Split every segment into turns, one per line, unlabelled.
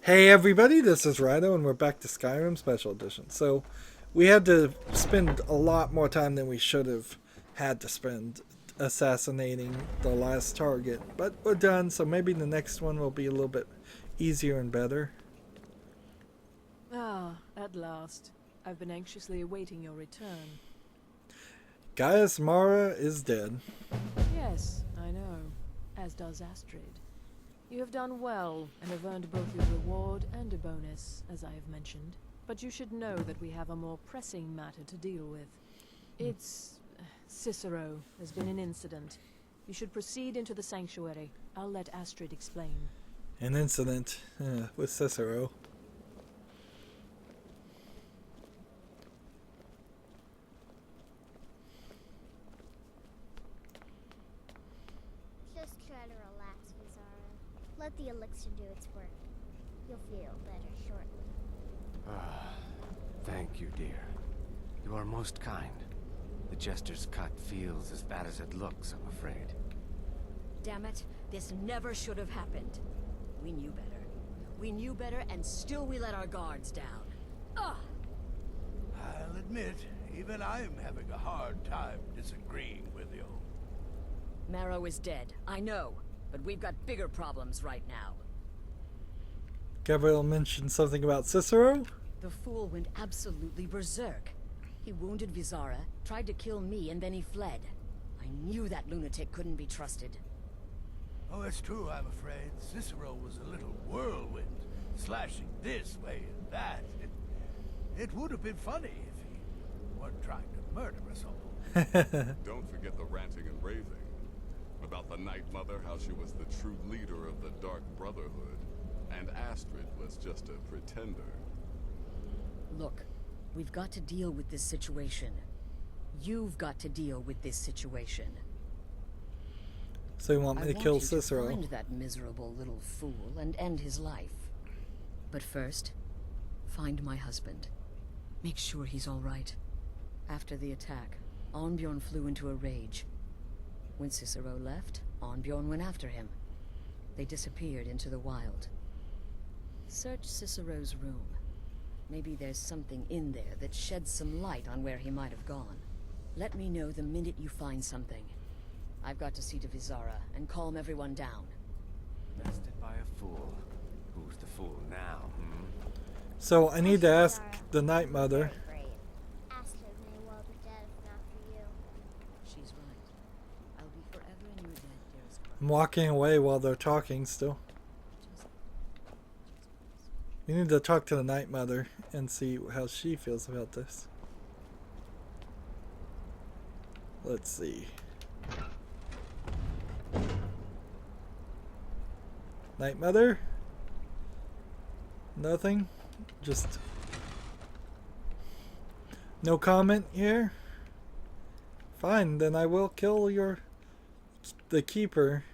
Hey everybody, this is Rydo and we're back to Skyrim Special Edition. So, we had to spend a lot more time than we should have had to spend assassinating the last target. But we're done, so maybe the next one will be a little bit easier and better.
Ah, at last. I've been anxiously awaiting your return.
Gaius Mara is dead.
Yes, I know. As does Astrid. You have done well, and have earned both your reward and a bonus, as I have mentioned. But you should know that we have a more pressing matter to deal with. It's... Cicero. There's been an incident. You should proceed into the sanctuary. I'll let Astrid explain.
An incident with Cicero.
Just try to relax, Vizara. Let the elixir do its work. You'll feel better shortly.
Thank you, dear. You are most kind. The Jester's cut feels as bad as it looks, I'm afraid.
Damn it, this never should have happened. We knew better. We knew better, and still we let our guards down. Ugh!
I'll admit, even I'm having a hard time disagreeing with you.
Marrow is dead, I know. But we've got bigger problems right now.
Gabriel mentioned something about Cicero?
The fool went absolutely berserk. He wounded Vizara, tried to kill me, and then he fled. I knew that lunatic couldn't be trusted.
Oh, it's true, I'm afraid. Cicero was a little whirlwind, slashing this way and that. It would have been funny if he weren't trying to murder us all.
Don't forget the ranting and raving. About the Night Mother, how she was the true leader of the Dark Brotherhood, and Astrid was just a pretender.
Look, we've got to deal with this situation. You've got to deal with this situation.
So you want me to kill Cicero?
I want you to find that miserable little fool and end his life. But first, find my husband. Make sure he's all right. After the attack, Arnbjorn flew into a rage. When Cicero left, Arnbjorn went after him. They disappeared into the wild. Search Cicero's room. Maybe there's something in there that sheds some light on where he might have gone. Let me know the minute you find something. I've got to see to Vizara and calm everyone down.
Bested by a fool. Who's the fool now,
So I need to ask the Night Mother.
Afraid. Astrid may well be dead if not for you.
She's right. I'll be forever in your debt, dearest brother.
I'm walking away while they're talking still. We need to talk to the Night Mother and see how she feels about this. Let's see. Night Mother? Nothing? Just no comment here? Fine, then I will kill the keeper.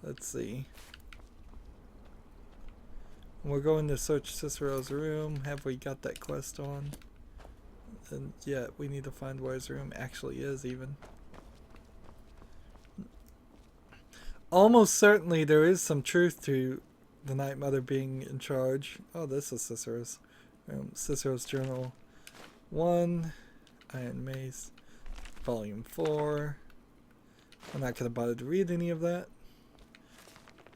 Let's see. We're going to search Cicero's room. Have we got that quest on? And yeah, we need to find where his room actually is even. Almost certainly there is some truth to the Night Mother being in charge. Oh, this is Cicero's room. Cicero's Journal 1, Iron Mace, Volume 4. I'm not going to bother to read any of that.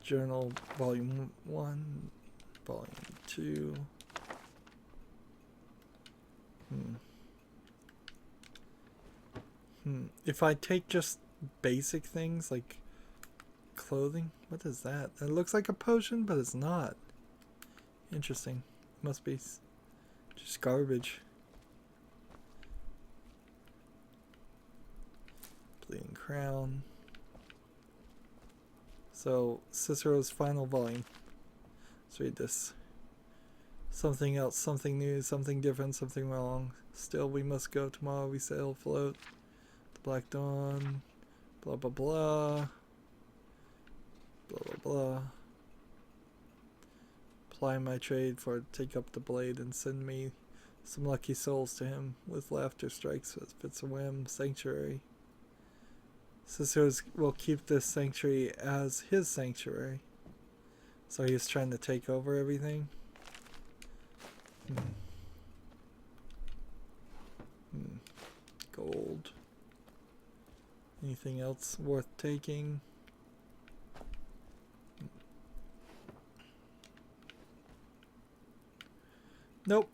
Journal Volume 1, Volume 2. If I take just basic things like clothing, what is that? It looks like a potion, but it's not. Interesting. Must be just garbage. Bleeding Crown. So, Cicero's final volume. Let's read this. Something else, something new, something different, something wrong. Still we must go. Tomorrow we sail afloat. The Black Dawn. Blah blah blah. Blah blah blah. Ply my trade for take up the blade and send me some lucky souls to him. With laughter strikes if it's a whim. Sanctuary. Cicero will keep this sanctuary as his sanctuary. So he's trying to take over everything. Gold. Anything else worth taking? Nope.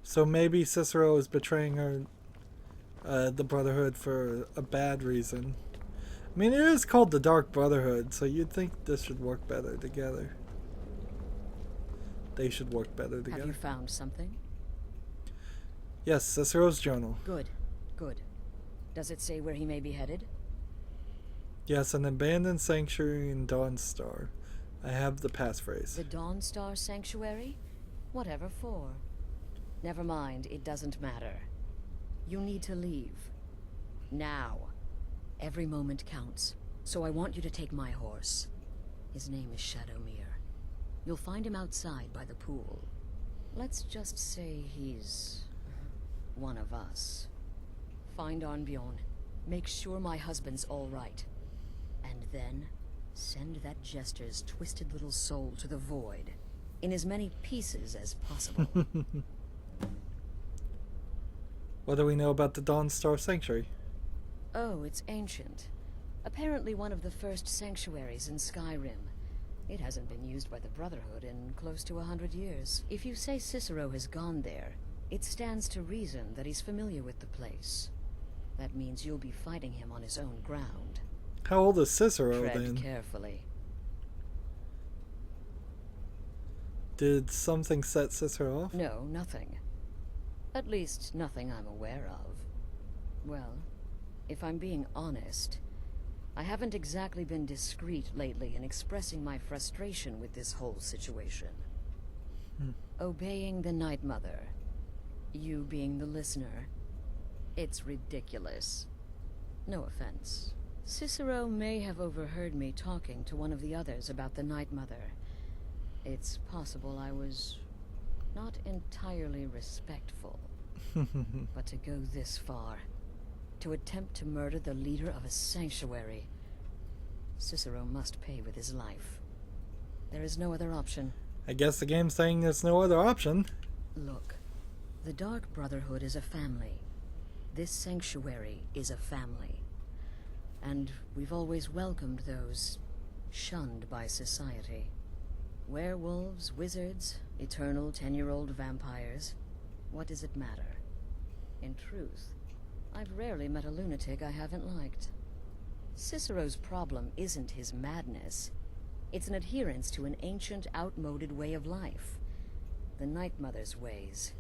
So maybe Cicero is betraying her, the Brotherhood for a bad reason. I mean, it is called the Dark Brotherhood, so you'd think this should work better together. They should work better together.
Have you found something?
Yes, Cicero's journal.
Good, good. Does it say where he may be headed?
Yes, an abandoned sanctuary in Dawnstar. I have the passphrase.
The Dawnstar Sanctuary? Whatever for. Never mind, it doesn't matter. You need to leave. Now. Every moment counts, so I want you to take my horse. His name is Shadowmere. You'll find him outside by the pool. Let's just say he's one of us. Find Arnbjorn. Make sure my husband's all right. And then send that jester's twisted little soul to the void, in as many pieces as possible.
What do we know about the Dawnstar Sanctuary?
Oh, it's ancient. Apparently one of the first sanctuaries in Skyrim. It hasn't been used by the Brotherhood in close to 100 years. If you say Cicero has gone there, it stands to reason that he's familiar with the place. That means you'll be fighting him on his own ground.
How old is Cicero
Tread
then?
carefully.
Did something set Cicero off?
No, nothing. At least, nothing I'm aware of. Well, if I'm being honest, I haven't exactly been discreet lately in expressing my frustration with this whole situation. Obeying the Night Mother, you being the listener, it's ridiculous. No offense. Cicero may have overheard me talking to one of the others about the Night Mother. It's possible I was not entirely respectful. But to go this far, to attempt to murder the leader of a sanctuary, Cicero must pay with his life. There is no other option.
I guess the game's saying there's no other option.
Look, the Dark Brotherhood is a family. This sanctuary is a family. And we've always welcomed those shunned by society. Werewolves, wizards, eternal 10-year-old vampires. What does it matter? In truth, I've rarely met a lunatic I haven't liked. Cicero's problem isn't his madness. It's an adherence to an ancient, outmoded way of life. The Night Mother's ways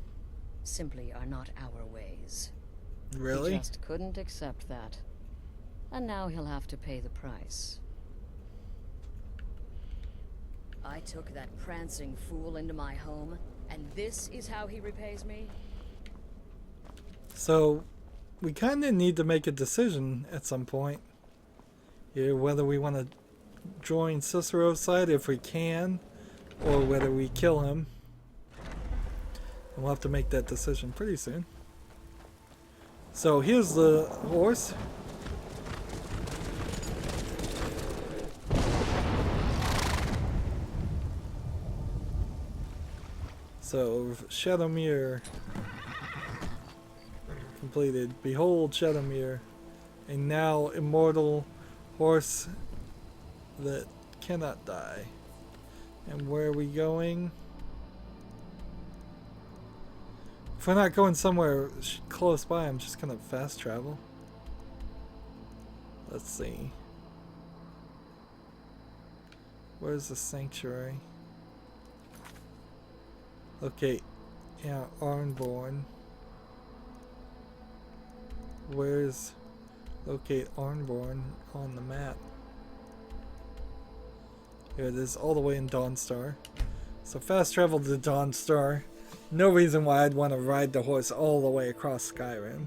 simply are not our ways.
Really?
He just couldn't accept that. And now he'll have to pay the price. I took that prancing fool into my home, and this is how he repays me?
So, we kind of need to make a decision at some point. Yeah, whether we want to join Cicero's side if we can, or whether we kill him. And we'll have to make that decision pretty soon. So, here's the horse. So, Shadowmere completed. Behold Shadowmere, a now immortal horse that cannot die. And where are we going? If we're not going somewhere close by, I'm just gonna fast travel. Let's see. Where's the sanctuary? Okay, yeah, Arnborn. Where's locate Arnborn on the map? Here it is, all the way in Dawnstar. So fast travel to Dawnstar. No reason why I'd want to ride the horse all the way across Skyrim.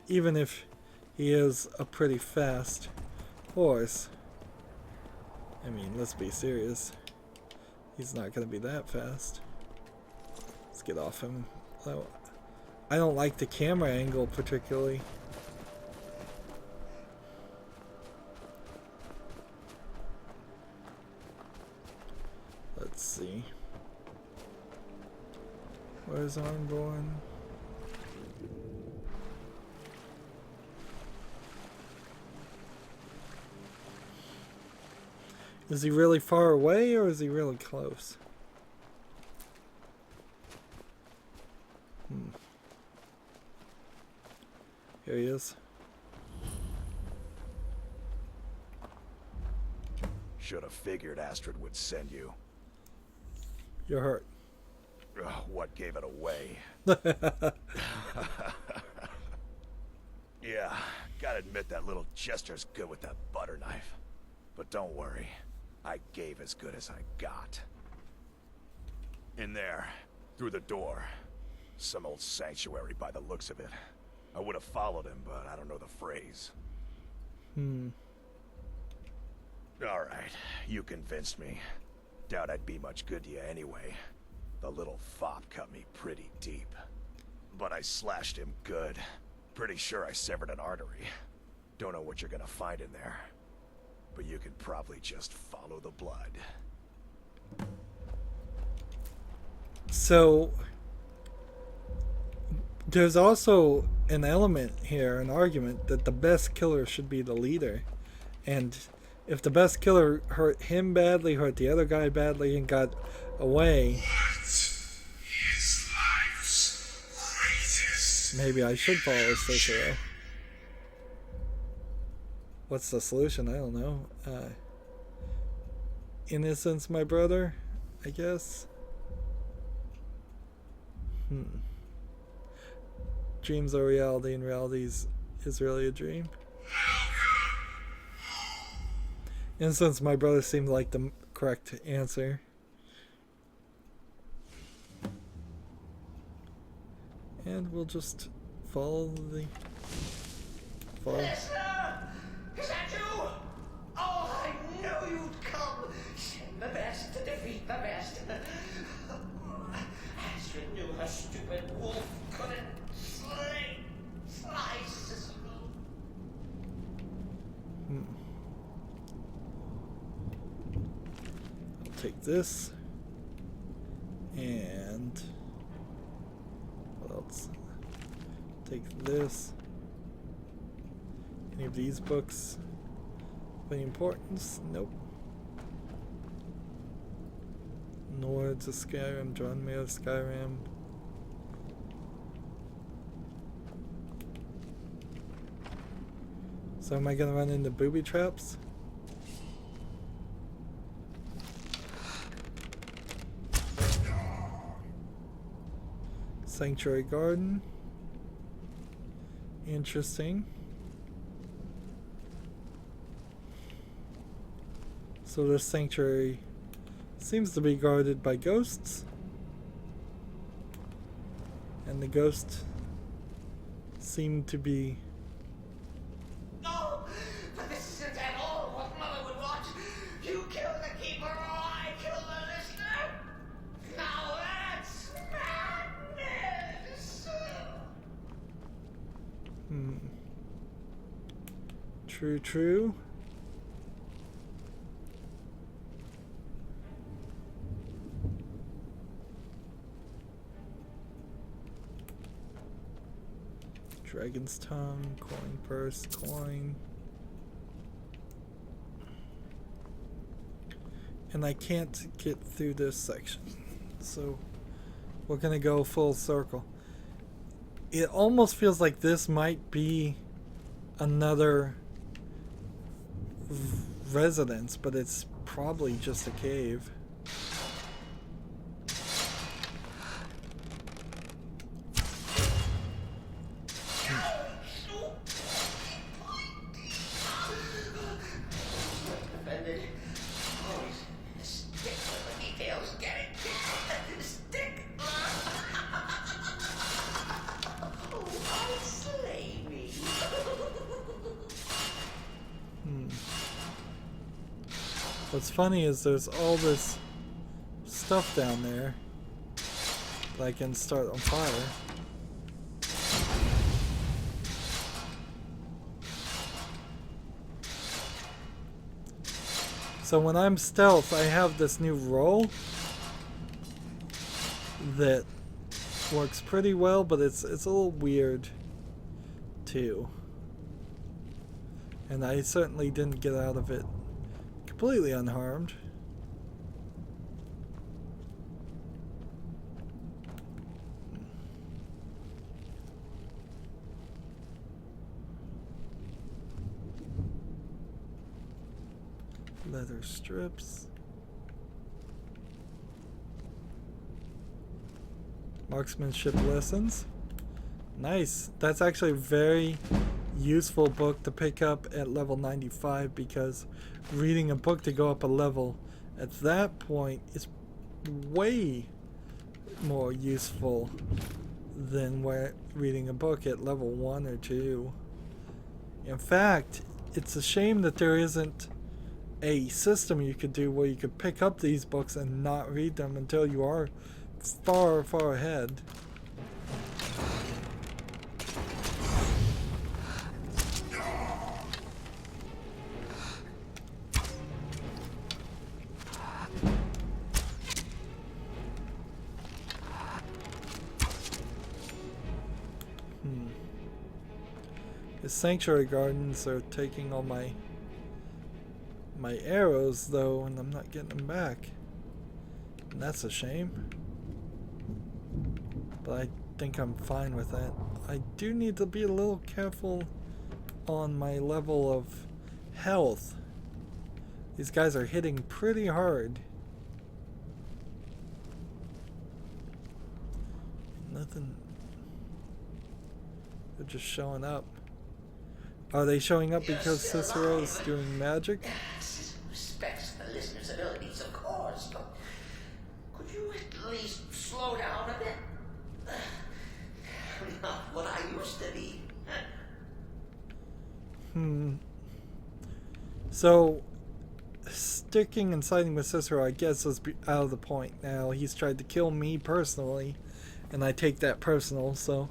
Even if he is a pretty fast horse. I mean, let's be serious. He's not going to be that fast. Let's get off him. Oh, I don't like the camera angle particularly. see. Where's Arnborn? Is he really far away or is he really close? Here he is.
Should have figured Astrid would send you.
You're hurt.
Ugh, what gave it away? Yeah, gotta admit that little Jester's good with that butter knife. But don't worry, I gave as good as I got. In there, through the door. Some old sanctuary by the looks of it. I would have followed him, but I don't know the phrase. Alright, you convinced me. Doubt I'd be much good to you anyway. The little fop cut me pretty deep. But I slashed him good. Pretty sure I severed an artery. Don't know what you're gonna find in there. But you can probably just follow the blood.
So there's also an element here, an argument that the best killer should be the leader. And if the best killer hurt him badly, hurt the other guy badly, and got away, maybe I should follow Cicero. What's the solution? I don't know. Innocence, my brother, I guess. Dreams are reality, and reality is really a dream. Innocence, my brother, seemed like the correct answer. And we'll just follow the...
Is that you? Oh, I knew you'd come. Send the best to defeat the best. Astrid knew her stupid wolf couldn't fly Cicero.
I'll take this. And... what else? Take this. Any of these books of any importance? Nope. Nords of Skyrim, John Mayer of Skyrim. So am I gonna run into booby traps? Sanctuary Garden. Interesting. So this sanctuary seems to be guarded by ghosts. And the ghosts seem to be...
No! But this isn't at all what Mother would want. You kill the keeper or I kill the listener. Now that's madness!
True, true. Dragon's tongue, coin purse, coin. And I can't get through this section. So we're gonna go full circle. It almost feels like this might be another residence, but it's probably just a cave. What's funny is there's all this stuff down there that I can start on fire. So when I'm stealth, I have this new roll that works pretty well, but it's a little weird too. And I certainly didn't get out of it completely unharmed. Leather strips. Marksmanship lessons. Nice. That's actually a very useful book to pick up at level 95, because reading a book to go up a level at that point is way more useful than reading a book at level 1 or 2. In fact, it's a shame that there isn't a system you could do where you could pick up these books and not read them until you are far, far ahead. The sanctuary gardens are taking all my arrows though, and I'm not getting them back. And that's a shame. But I think I'm fine with that. I do need to be a little careful on my level of health. These guys are hitting pretty hard. Nothing. They're just showing up. Are they showing up because Cicero's doing magic?
Citizen respects the listener's abilities, of course, but could you at least slow down a bit? Not what I used to be.
So, sticking and siding with Cicero, I guess, is out of the point now. He's tried to kill me personally, and I take that personal, so...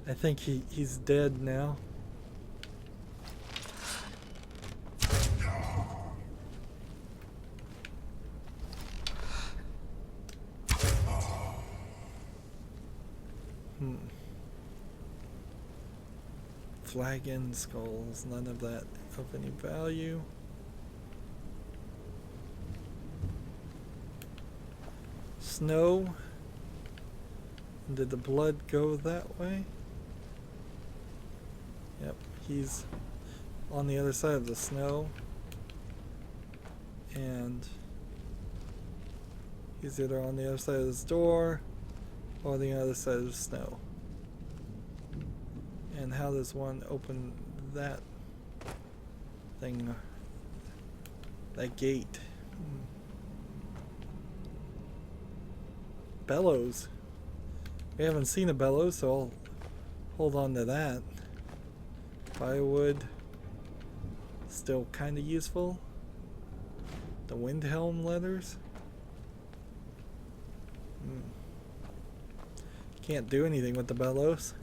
I think he's dead now. Flagon skulls, none of that of any value. Snow. Did the blood go that way? Yep, he's on the other side of the snow, and he's either on the other side of this door or the other side of the snow. And how does one open that thing, that gate? Bellows. We haven't seen a bellows, so I'll hold on to that. Firewood, still kind of useful. The Windhelm letters. Can't do anything with the bellows.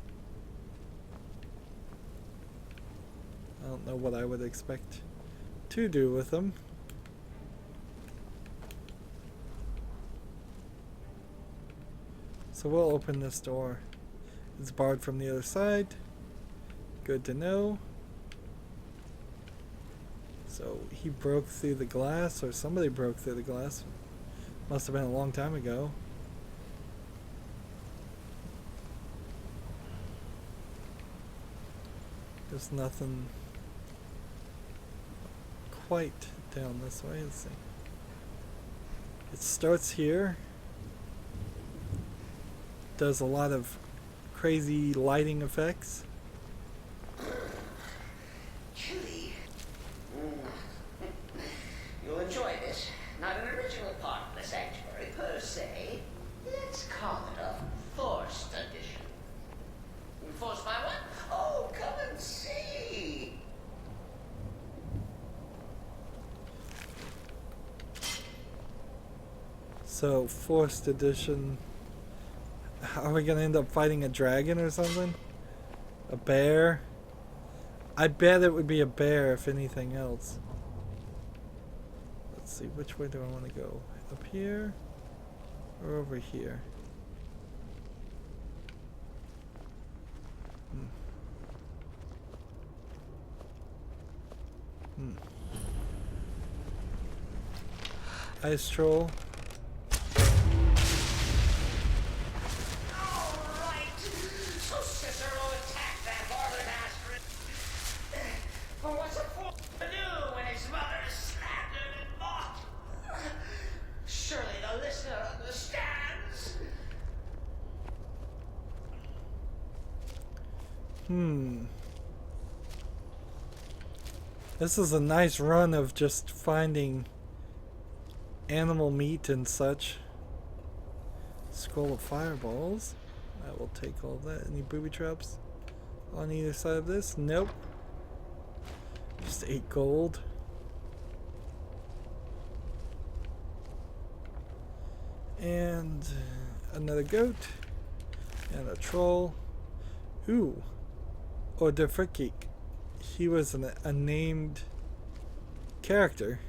I don't know what I would expect to do with them. So we'll open this door. It's barred from the other side. Good to know. So he broke through the glass, or somebody broke through the glass. Must have been a long time ago. There's nothing quite down this way. Let's see. It starts here. Does a lot of crazy lighting effects.
Chilly. You'll enjoy this. Not an original part of the sanctuary per se. Let's call it a forced addition. Forced by what? Oh, come and see.
So, forced edition. Are we gonna end up fighting a dragon or something? A bear? I bet it would be a bear if anything else. Let's see, which way do I want to go? Up here Or over here? Ice troll.
Alright, so Cicero attacked that harlot Astrid. But what's a fool to do when his mother is slandered and mocked? Surely the listener understands.
This is a nice run of just finding animal meat and such. Scroll of fireballs. I will take all of that. Any booby traps on either side of this? Nope. Just 8 gold. And another goat. And a troll. Ooh. Or Defrikik. He was a named character.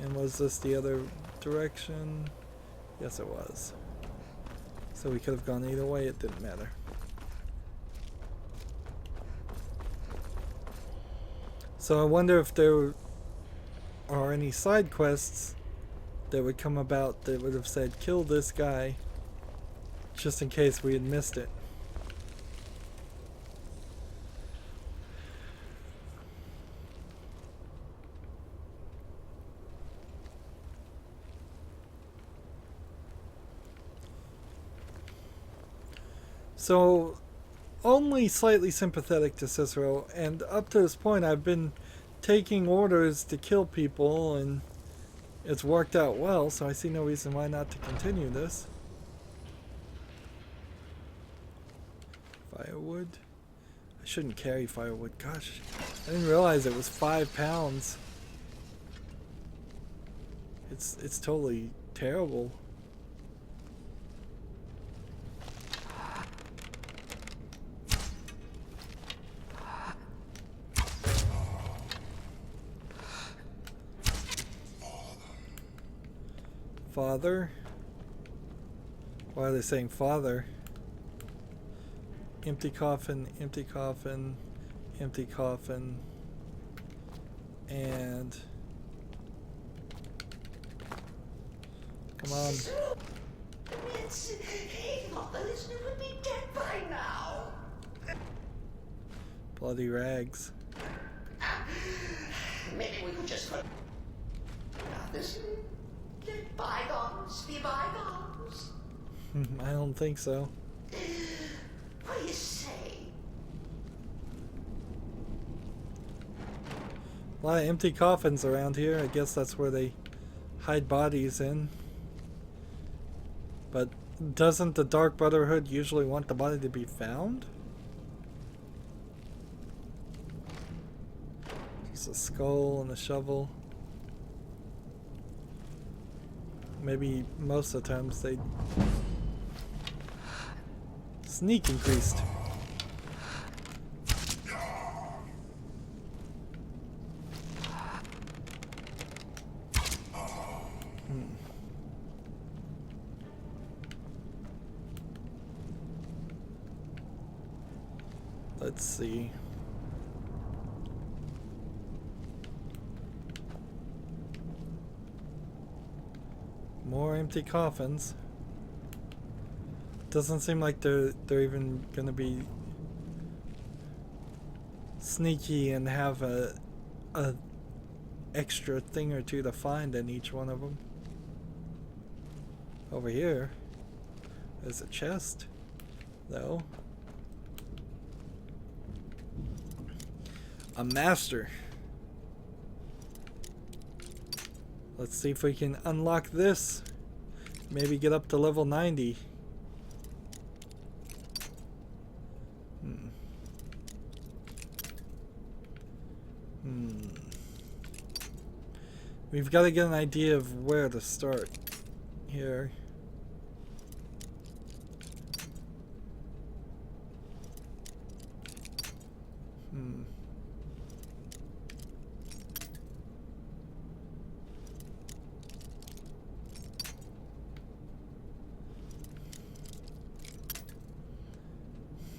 And was this the other direction? Yes, it was. So we could have gone either way, it didn't matter. So I wonder if there are any side quests that would come about that would have said, kill this guy, just in case we had missed it. So, only slightly sympathetic to Cicero, and up to this point I've been taking orders to kill people, and it's worked out well, so I see no reason why not to continue this. Firewood? I shouldn't carry firewood. Gosh, I didn't realize it was 5 pounds. It's totally terrible. Father? Why are they saying father? Empty coffin, empty coffin, empty coffin, and come on.
He thought the listener would be dead by now.
Bloody rags.
Maybe we could just listen. Let bygones be bygones.
I don't think so.
What do you say?
A lot of empty coffins around here. I guess that's where they hide bodies in. But doesn't the Dark Brotherhood usually want the body to be found? Just a skull and a shovel. Maybe most of the times they sneak increased. Let's see. More empty coffins. Doesn't seem like they're even gonna be sneaky and have a extra thing or two to find in each one of them. Over here, there's a chest, though. A master. Let's see if we can unlock this. Maybe get up to level 90. We've got to get an idea of where to start here.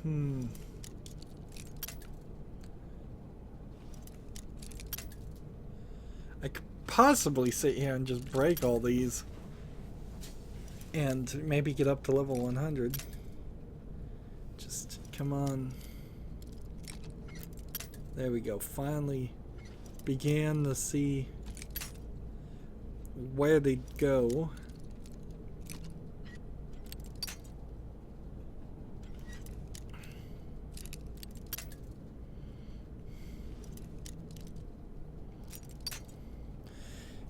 I could possibly sit here and just break all these and maybe get up to level 100. Just come on. There we go. Finally began to see where they'd go.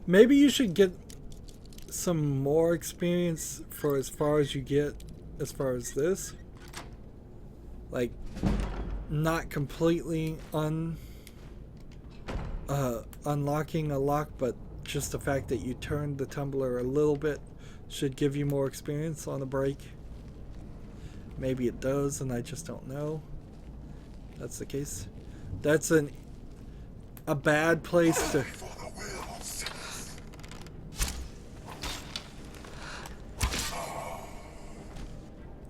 Maybe you should get some more experience for as far as you get as far as this. Like, not completely unlocking a lock, but just the fact that you turned the tumbler a little bit should give you more experience on the break. Maybe it does, and I just don't know. That's the case. That's a bad place to...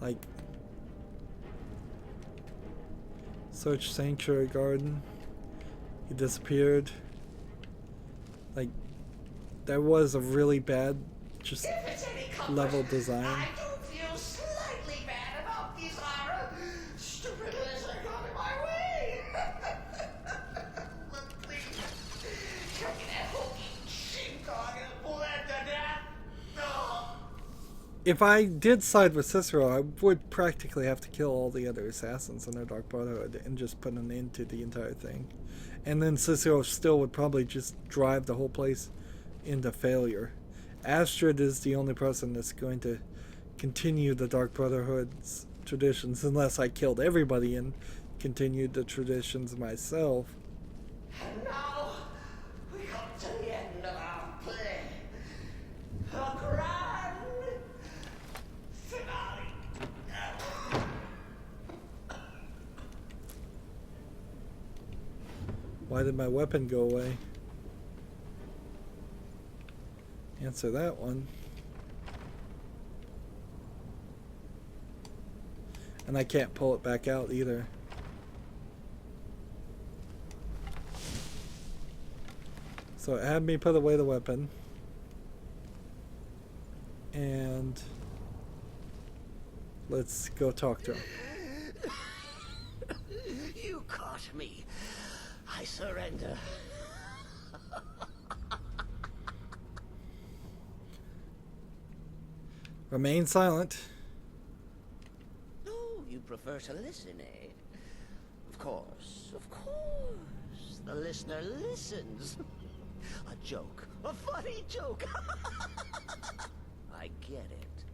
Like, search Sanctuary Garden. He disappeared. Like, that was a really bad, just level design.
I do feel slightly bad about these horror. Stupid lizard got in my way. But please, take that hokey sheepdog and pull that to death. No.
If I did side with Cicero, I would practically have to kill all the other assassins in the Dark Brotherhood and just put an end to the entire thing. And then Cicero still would probably just drive the whole place into failure. Astrid is the only person that's going to continue the Dark Brotherhood's traditions, unless I killed everybody and continued the traditions myself.
And now, we come to the end of our play. A grand finale.
Why did my weapon go away? Answer that one. And I can't pull it back out either. So it had me put away the weapon. And let's go talk to him.
You caught me. I surrender.
Remain silent.
No, you prefer to listen, eh? Of course, of course. The listener listens. A joke. A funny joke. I get it.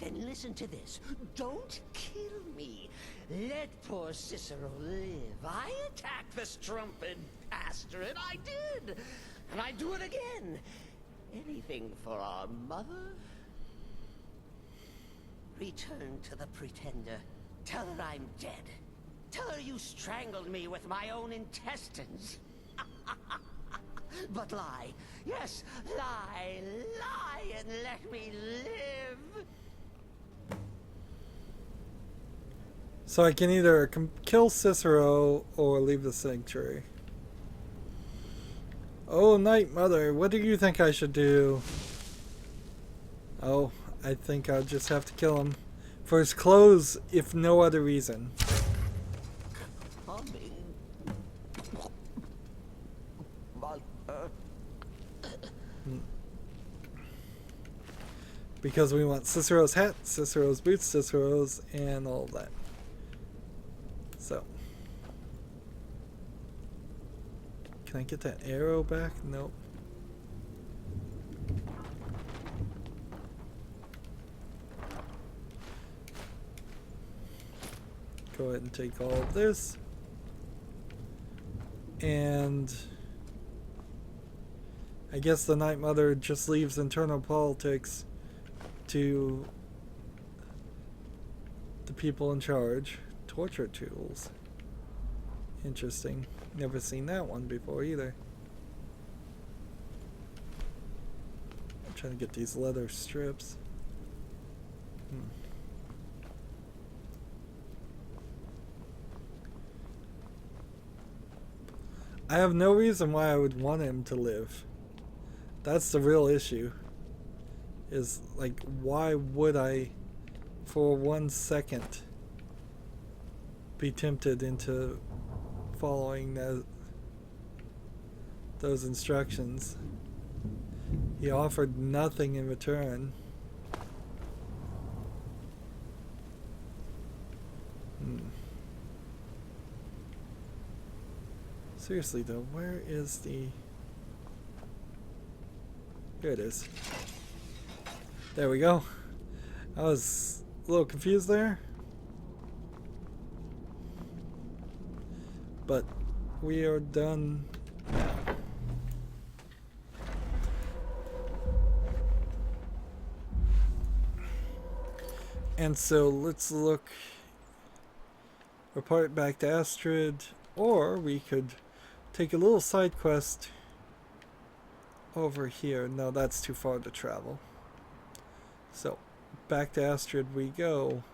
Then listen to this. Don't kill me. Let poor Cicero live. I attacked the strumpet bastard. I did. And I do it again. Anything for our mother? Return to the Pretender. Tell her I'm dead. Tell her you strangled me with my own intestines. But lie. Yes, lie. Lie and let me live.
So I can either kill Cicero or leave the sanctuary. Oh, Night Mother, what do you think I should do? Oh, I think I'll just have to kill him. For his clothes, if no other reason. Because we want Cicero's hat, Cicero's boots, Cicero's, and all of that. So. Can I get that arrow back? Nope. Go ahead and take all of this. And I guess the Night Mother just leaves internal politics to the people in charge. Torture tools. Interesting. Never seen that one before either. I'm trying to get these leather strips. I have no reason why I would want him to live. That's the real issue. Is like, why would I, for 1 second, be tempted into following those instructions? He offered nothing in return. Seriously though, where is the... Here it is. There we go. I was a little confused there. But we are done now. And so let's look, report back to Astrid, or we could take a little side quest over here. No, that's too far to travel. So back to Astrid we go.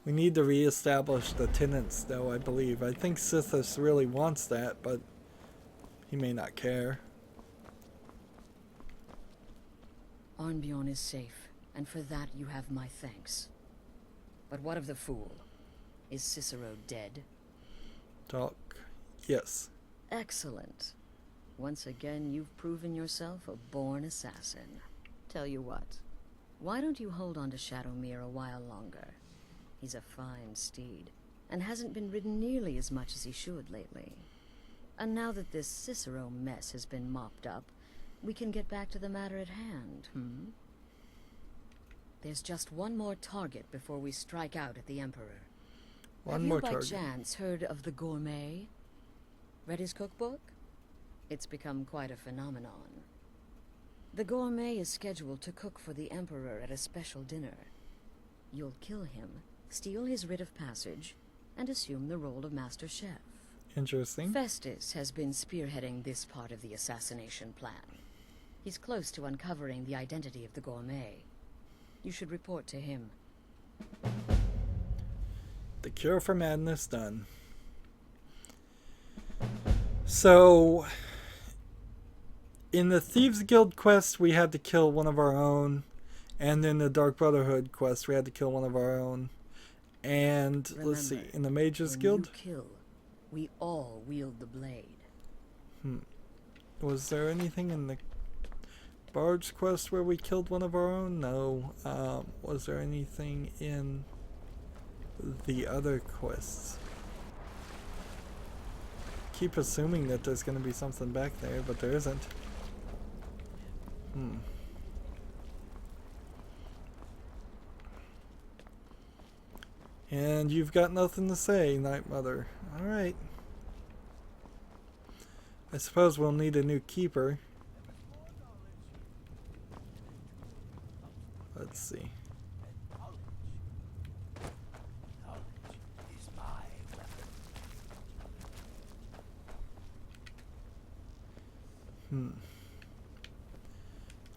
We need to re-establish the tenants, though, I believe. I think Sithis really wants that, but he may not care.
Arnbjorn is safe, and for that you have my thanks. But what of the fool? Is Cicero dead?
Talk. Yes.
Excellent. Once again, you've proven yourself a born assassin. Tell you what, why don't you hold on to Shadowmere a while longer? He's a fine steed, and hasn't been ridden nearly as much as he should lately. And now that this Cicero mess has been mopped up, we can get back to the matter at hand, There's just one more target before we strike out at the Emperor. Have you by chance heard of the Gourmet? Read his cookbook? It's become quite a phenomenon. The Gourmet is scheduled to cook for the Emperor at a special dinner. You'll kill him, steal his writ of passage, and assume the role of Master Chef.
Interesting.
Festus has been spearheading this part of the assassination plan. He's close to uncovering the identity of the Gourmet. You should report to him.
The cure for madness done. So, in the Thieves Guild quest, we had to kill one of our own. And in the Dark Brotherhood quest, we had to kill one of our own. And,
Remember,
let's see, in the Mages
when
Guild?
you kill, we all wield the blade.
Was there anything in the Bard's quest where we killed one of our own? No. Was there anything in the other quests? Keep assuming that there's going to be something back there, but there isn't. And you've got nothing to say, Night Mother. Alright. I suppose we'll need a new keeper. Let's see.
Knowledge is my weapon.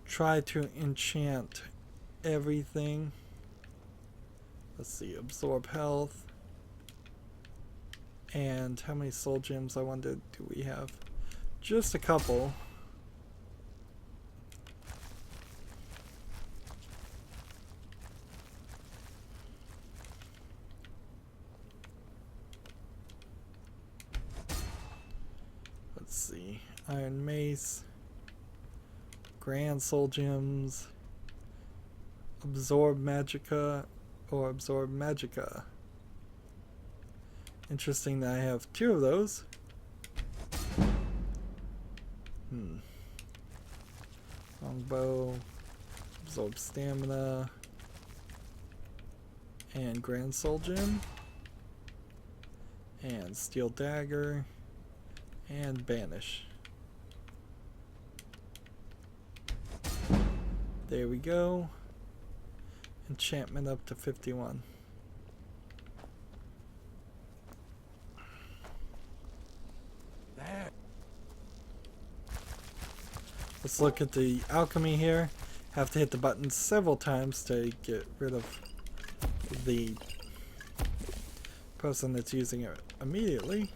Try to enchant everything. Let's see, absorb health. And how many soul gems I wondered do we have? Just a couple. Let's see. Iron Mace. Grand Soul Gems. Absorb Magicka. Or Absorb Magicka. Interesting that I have 2 of those. Longbow. Absorb Stamina. And Grand Soul Gem. And Steel Dagger. And Banish. There we go. Enchantment up to 51. Let's look at the alchemy here. Have to hit the button several times to get rid of the person that's using it immediately.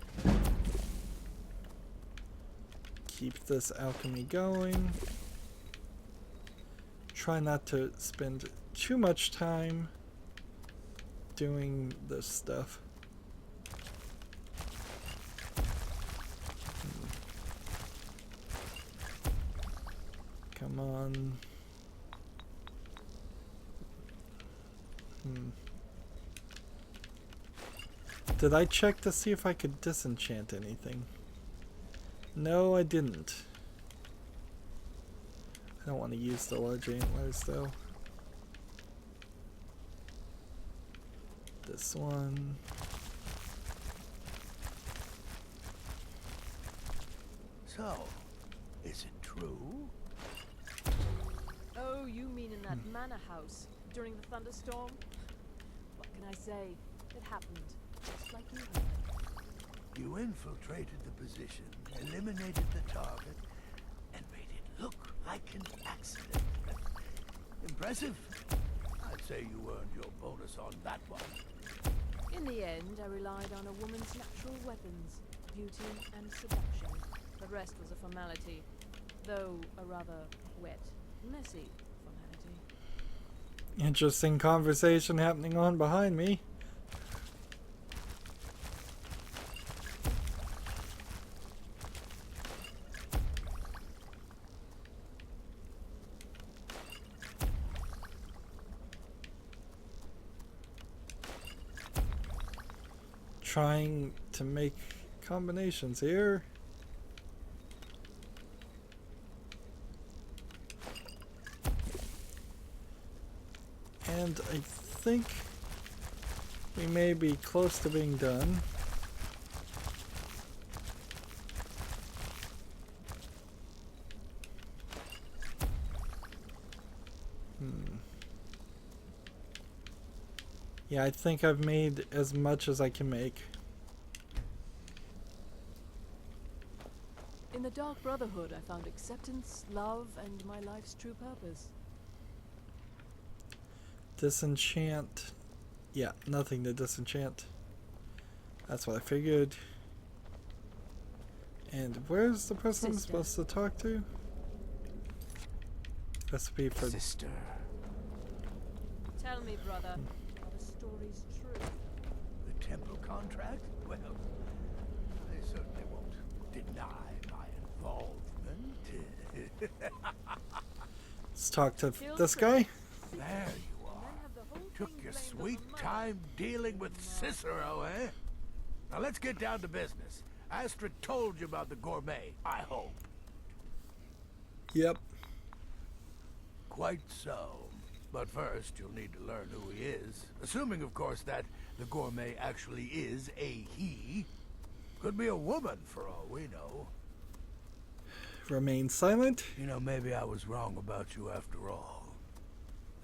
Keep this alchemy going. Try not to spend too much time doing this stuff. Come on. Did I check to see if I could disenchant anything? No, I didn't. I don't want to use the large antlers though. This one.
So, is it true?
Oh, you mean in that manor house during the thunderstorm? What can I say? It happened, just like you heard.
You infiltrated the position, eliminated the target, and made it look like an accident. Impressive. I'd say you earned your bonus on that one.
In the end, I relied on a woman's natural weapons, beauty and seduction. The rest was a formality, though a rather wet, messy formality.
Interesting conversation happening on behind me. Trying to make combinations here. And I think we may be close to being done. Yeah, I think I've made as much as I can make.
In the Dark Brotherhood, I found acceptance, love, and my life's true purpose.
Disenchant. Yeah, nothing to disenchant. That's what I figured. And where's the person I'm supposed to talk to? Recipe for...
Sister.
Tell me, brother, are the stories true?
The temple contract? Well, I certainly won't deny my involvement.
Let's talk to this guy.
There you are. Took your sweet time dealing with Cicero, eh? Now let's get down to business. Astrid told you about the gourmet, I hope.
Yep.
Quite so. But first, you'll need to learn who he is. Assuming, of course, that the gourmet actually is a he. Could be a woman, for all we know.
Remain silent.
You know, maybe I was wrong about you after all.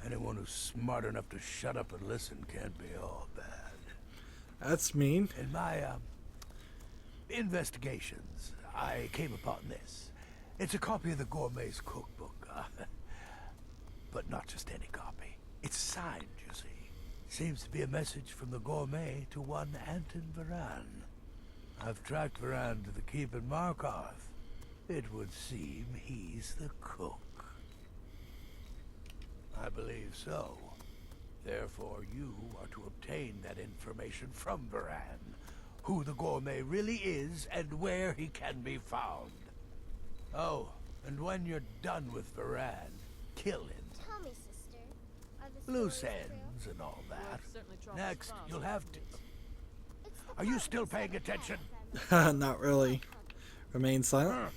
Anyone who's smart enough to shut up and listen can't be all bad.
That's mean.
In my, investigations, I came upon this. It's a copy of the gourmet's cookbook. But not just any copy. It's signed, you see. Seems to be a message from the gourmet to one Anton Varan. I've tracked Varan to the keep in Markov. It would seem he's the cook. I believe so. Therefore, you are to obtain that information from Varan. Who the gourmet really is and where he can be found. Oh, and when you're done with Varan, kill him.
Tell me, sister. Are the
Loose
stories
ends
true?
and all that.
Certainly tried
Next,
fast,
you'll have to...
It's the
Are you
part
still
that
paying
said
attention?
that.
Not really. Remain silent.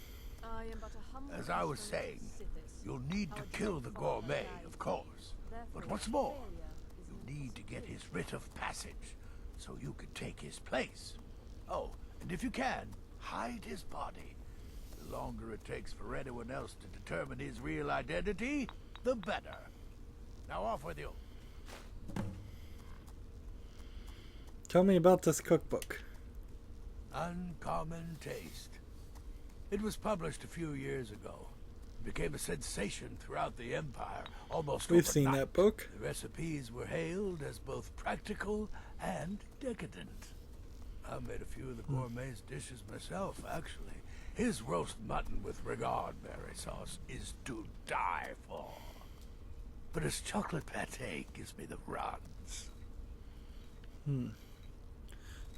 I am but a humble
As I was
instrument
saying,
of Sithis.
you'll need to
Our
kill the
dread father
gourmet,
died.
of course.
Therefore,
But what's more,
failure is
you need to get his writ of passage, so you can take his place. Oh, and if you can, hide his body. The longer it takes for anyone else to determine his real identity, the better. Now off with you.
Tell me about this cookbook.
Uncommon Taste. It was published a few years ago. became a sensation throughout the Empire, almost
We've seen
overnight.
that book.
The recipes were hailed as both practical and decadent. I made a few of the gourmet's dishes myself, actually. His roast mutton with regard berry sauce is to die for. But his chocolate pate gives me the runs.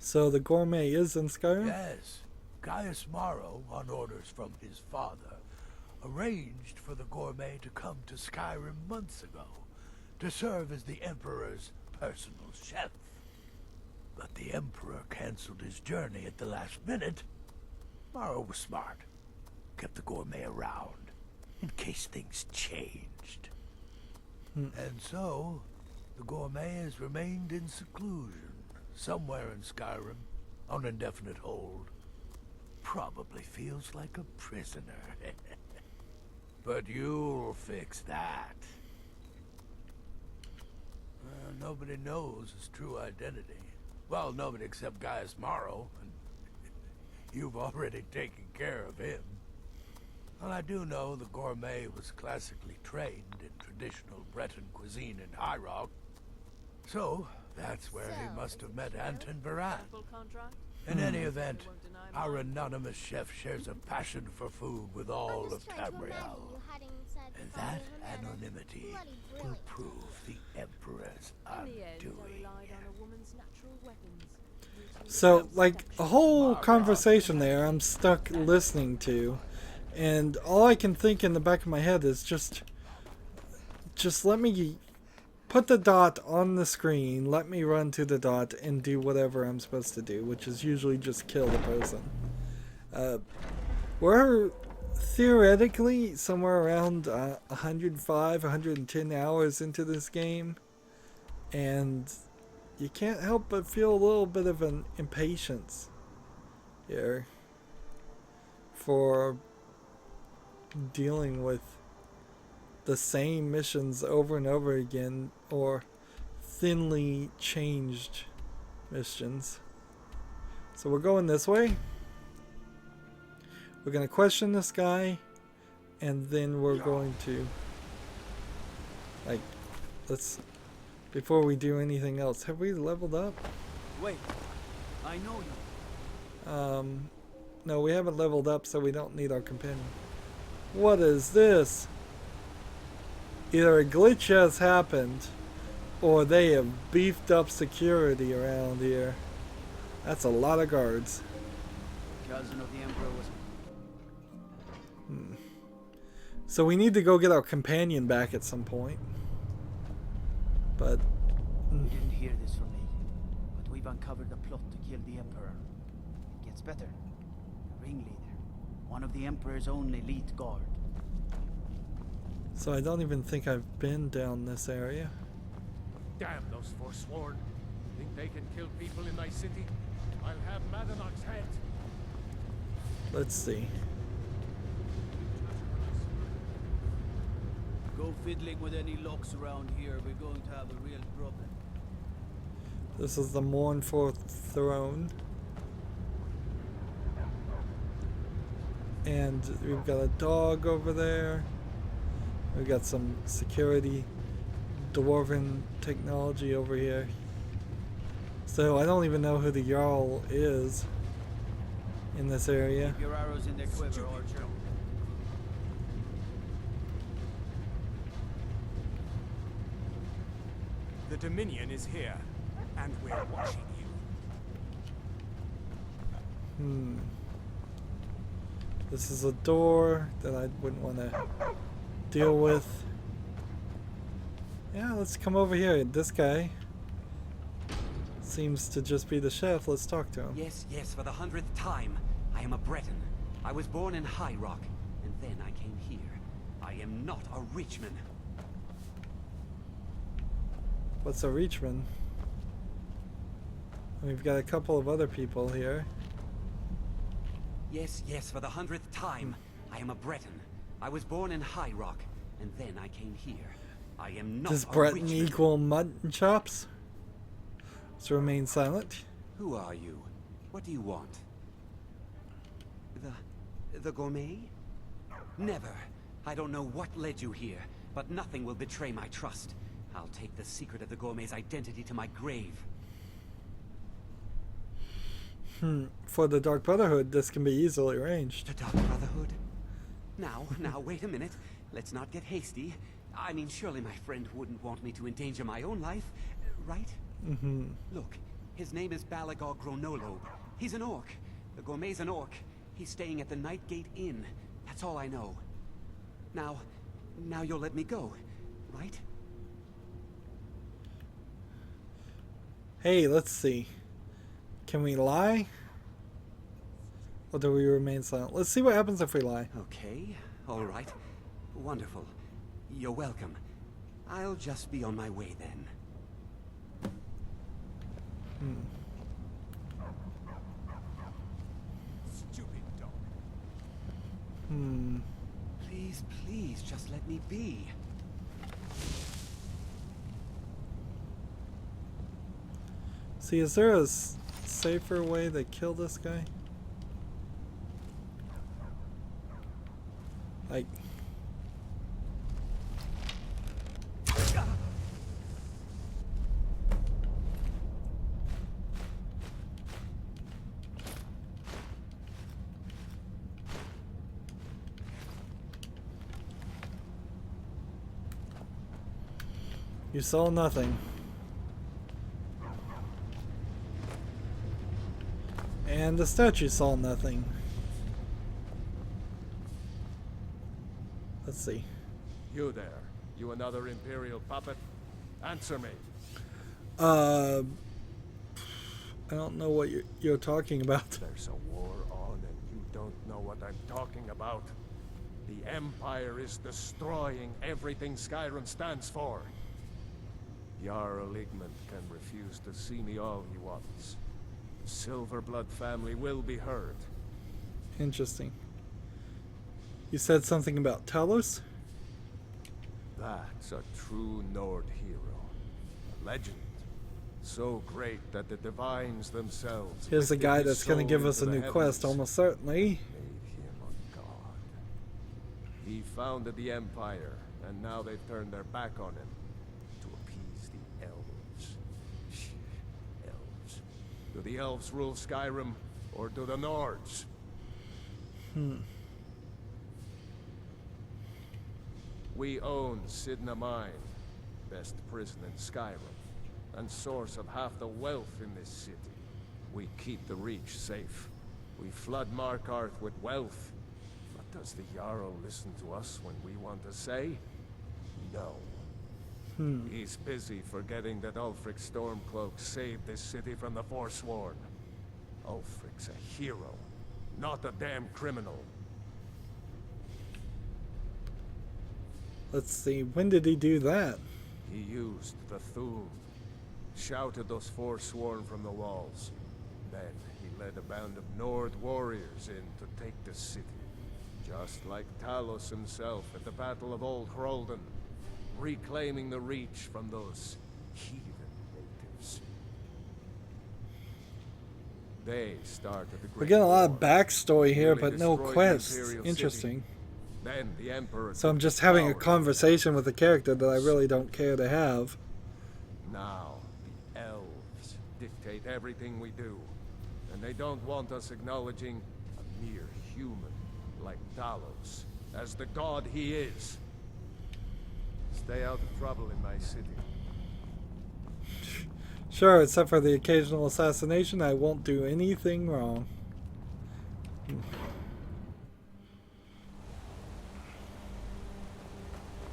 So the gourmet is in Skyrim?
Yes. Gaius Morrow, on orders from his father, arranged for the gourmet to come to Skyrim months ago to serve as the Emperor's personal chef. But the Emperor canceled his journey at the last minute. Morrow was smart. Kept the gourmet around in case things changed. And so, the gourmet has remained in seclusion, somewhere in Skyrim, on indefinite hold. Probably feels like a prisoner. But you'll fix that. Nobody knows his true identity. Well, nobody except Gaius Morrow, and you've already taken care of him. Well, I do know the gourmet was classically trained in traditional Breton cuisine in High Rock. So, that's where he must have met Anton Varan. In any event, our anonymous chef shares a passion for food with all of Tamriel. And that anonymity will prove the Emperor's undoing.
So, like, a whole conversation there I'm stuck listening to, and all I can think in the back of my head is just let me put the dot on the screen, let me run to the dot and do whatever I'm supposed to do, which is usually just kill the person. We're theoretically somewhere around 105, 110 hours into this game, and you can't help but feel a little bit of an impatience here for dealing with the same missions over and over again, or thinly changed missions. So we're going this way. We're going to question this guy, and then we're going to, like, let's, before we do anything else, have we leveled up?
Wait, I know you.
No, we haven't leveled up, so we don't need our companion. What is this? Either a glitch has happened, or they have beefed up security around here. That's a lot of guards.
Cousin of the Emperor was...
So we need to go get our companion back at some point. But...
You didn't hear this from me, but we've uncovered a plot to kill the Emperor. It gets better. The ringleader, one of the Emperor's own elite guard.
So I don't even think I've been down this area.
Damn those forsworn. Think they can kill people in thy city? I'll have Madanach's head.
Let's see.
Go fiddling with any locks around here, we're going to have a real problem.
This is the Mournful Throne. And we've got a dog over there. We've got some security dwarven technology over here. So I don't even know who the Jarl is in this area.
Keep your arrows in their quiver, Archer.
The Dominion is here, and we're watching you.
This is a door that I wouldn't want to deal with. Yeah, let's come over here. This guy seems to just be the chef. Let's talk to him.
Yes, yes, for the 100th time. I am a Breton. I was born in High Rock, and then I came here. I am not a Richman.
What's a Reachman? We've got a couple of other people here.
Yes, yes, for the 100th time. I am a Breton. I was born in High Rock, and then I came here. I am not
Does
a
Breton
Richman.
equal mutton chops? Let's remain silent.
Who are you? What do you want? The gourmet? Never. I don't know what led you here, but nothing will betray my trust. I'll take the secret of the gourmet's identity to my grave.
For the Dark Brotherhood, this can be easily arranged.
The Dark Brotherhood? Now, wait a minute. Let's not get hasty. I mean, surely my friend wouldn't want me to endanger my own life, right?
Mm-hmm.
Look, his name is Balagor Gronolobe. He's an orc. The gourmet's an orc. He's staying at the Nightgate Inn. That's all I know. Now you'll let me go, right?
Hey, let's see. Can we lie? Or do we remain silent? Let's see what happens if we lie.
Okay, all right. Wonderful. You're welcome. I'll just be on my way then.
Stupid dog.
Please, just let me be.
See, is there a safer way to kill this guy? Like... You saw nothing. And the statue saw nothing. Let's see.
You there. You another Imperial puppet? Answer me.
I don't know what you're talking about.
There's a war on and you don't know what I'm talking about. The Empire is destroying everything Skyrim stands for. Jarl Igmund can refuse to see me all he wants. The Silverblood family will be heard.
Interesting. You said something about Talos?
That's a true Nord hero. A legend. So great that the divines themselves...
Here's the
lifted
guy
his
that's going to
soul
give us a
into
new
the
quest,
heavens,
almost certainly.
made him a god. He founded the Empire, and now they've turned their back on him to appease the elves. Elves. Do the elves rule Skyrim, or do the Nords? We own Sidna Mine, best prison in Skyrim, and source of half the wealth in this city. We keep the Reach safe. We flood Markarth with wealth. But does the Jarl listen to us when we want to say? No. He's busy forgetting that Ulfric Stormcloak saved this city from the Forsworn. Ulfric's a hero, not a damn criminal.
Let's see, when did he do that?
He used the Thum, shouted those Forsworn from the walls. Then he led a band of Nord warriors in to take the city. Just like Talos himself at the Battle of Old Hroldan, reclaiming the Reach from those heathen natives. They started the Great
We're getting a lot of
War,
backstory here,
nearly
but no
destroyed the
quests.
Imperial
Interesting.
City. Then the Emperor
So I'm
took
just
the
having a
power.
conversation with a character that I really don't care to have.
Now, the elves dictate everything we do. And they don't want us acknowledging a mere human like Talos as the god he is. Stay out of trouble in my city.
Sure, except for the occasional assassination, I won't do anything wrong.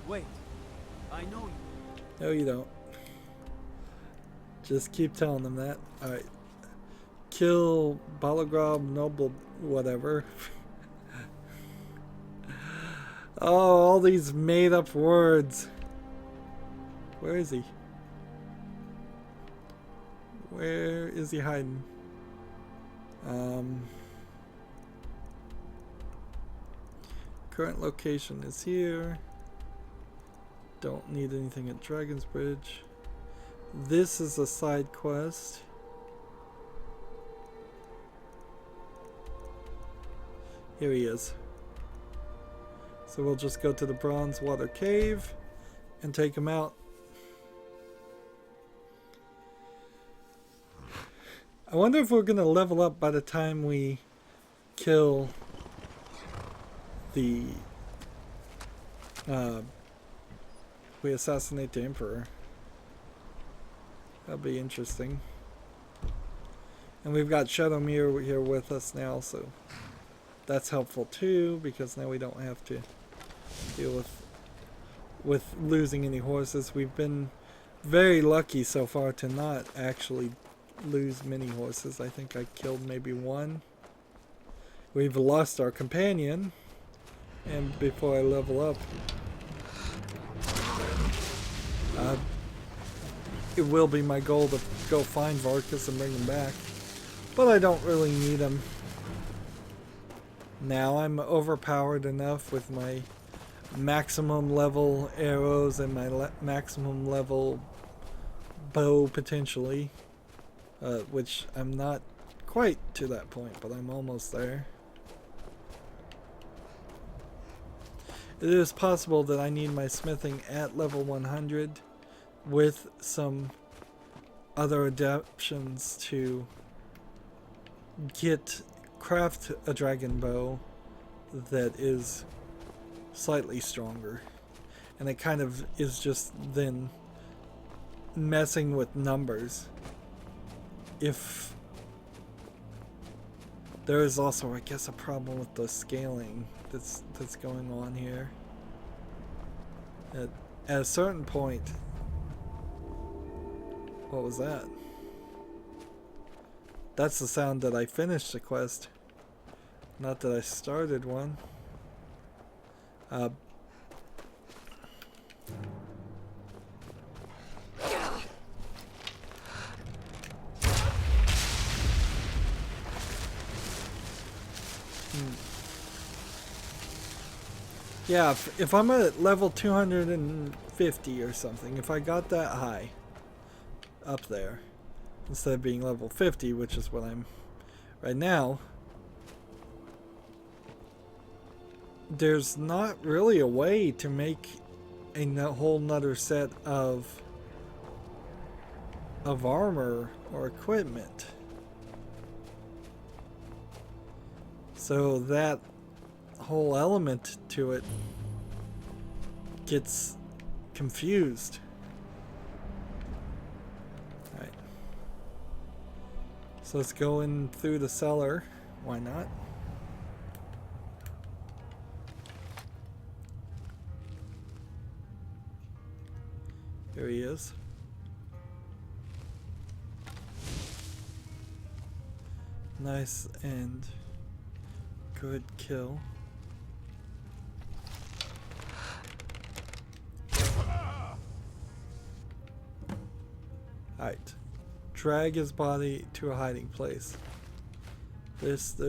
Wait, I know you.
No, you don't. Just keep telling them that. Alright. Kill Balagrob Noble whatever. Oh, all these made up words. Where is he? Where is he hiding? Current location is here. Don't need anything at Dragon's Bridge. This is a side quest. Here he is. So we'll just go to the Bronze Water Cave and take him out. I wonder if we're going to level up by the time we kill the... we assassinate the Emperor. That'll be interesting. And we've got Shadowmere here with us now, so that's helpful too, because now we don't have to deal with losing any horses. We've been very lucky so far to not actually lose many horses. I think I killed maybe one. We've lost our companion, and before I level up, it will be my goal to go find Varkas and bring him back, but I don't really need him. Now I'm overpowered enough with my maximum level arrows and my maximum level bow potentially, which I'm not quite to that point, but I'm almost there. It is possible that I need my smithing at level 100 with some other adaptations to craft a dragon bow that is slightly stronger, and it kind of is just then messing with numbers. If there is also, I guess, a problem with the scaling that's going on here. At a certain point, what was that? That's the sound that I finished the quest, not that I started one. Yeah, if I'm at level 250 or something, if I got that high up there, instead of being level 50, which is what I'm right now, there's not really a way to make a whole nother set of armor or equipment. So that whole element to it gets confused. Alright. So let's go in through the cellar. Why not? Here he is. Nice and good kill. Alright. Drag his body to a hiding place. This.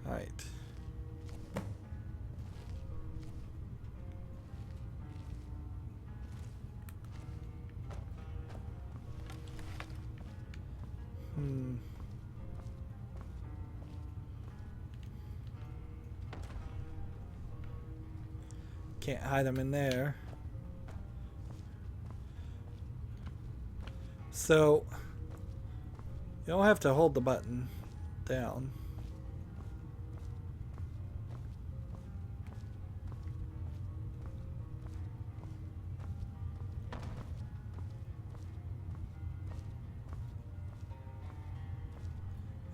Alright. Can't hide him in there. So you don't have to hold the button down.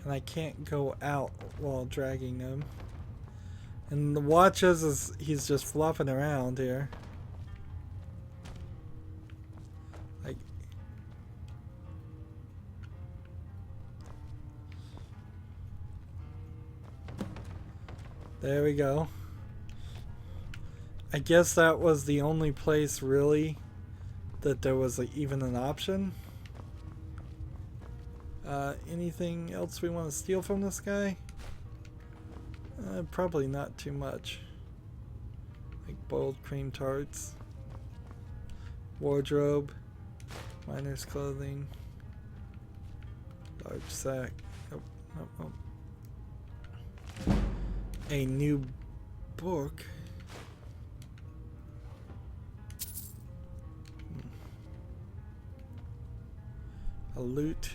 And I can't go out while dragging them. And the watches is he's just flopping around here. Like, there we go. I guess that was the only place really that there was even an option. Anything else we want to steal from this guy? Probably not too much. Like boiled cream tarts, wardrobe, miner's clothing, large sack. Nope. Oh, oh. A new book. A loot.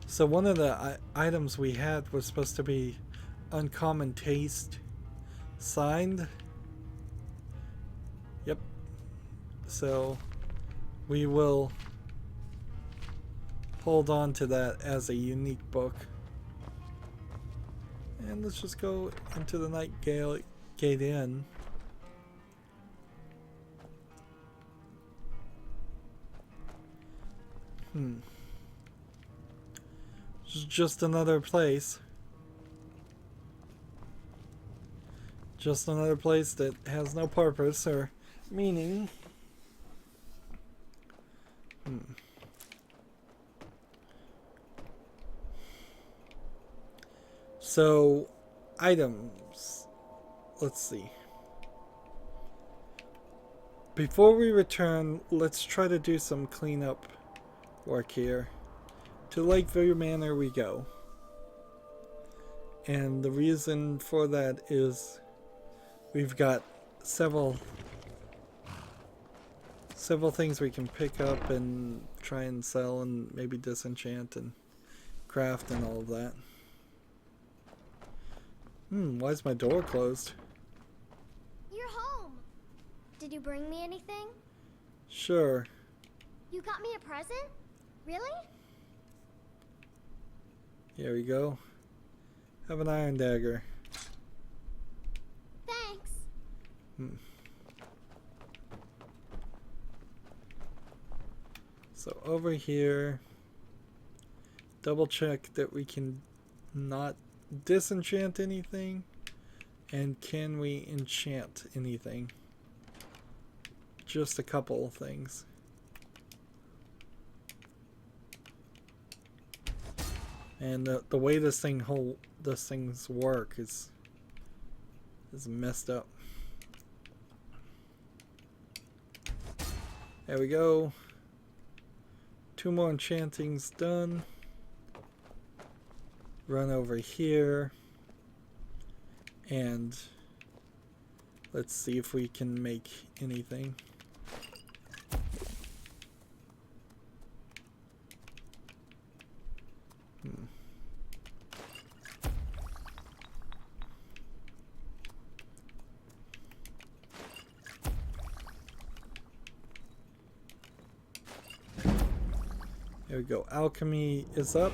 So one of the items we had was supposed to be uncommon taste signed. Yep. So we will hold on to that as a unique book. And let's just go into the Night Gate Inn. Just another place. Just another place that has no purpose or meaning. So, items. Let's see. Before we return, let's try to do some cleanup work here. To Lakeview Manor we go. And the reason for that is we've got several things we can pick up and try and sell and maybe disenchant and craft and all of that. Why is my door closed?
You're home. Did you bring me anything?
Sure.
You got me a present? Really?
Here we go. Have an iron dagger.
Thanks.
So over here, double check that we can not disenchant anything, and can we enchant anything? Just a couple of things. And the way this things work is messed up. There we go. 2 more enchantings done. Run over here. And let's see if we can make anything. There we go. Alchemy is up.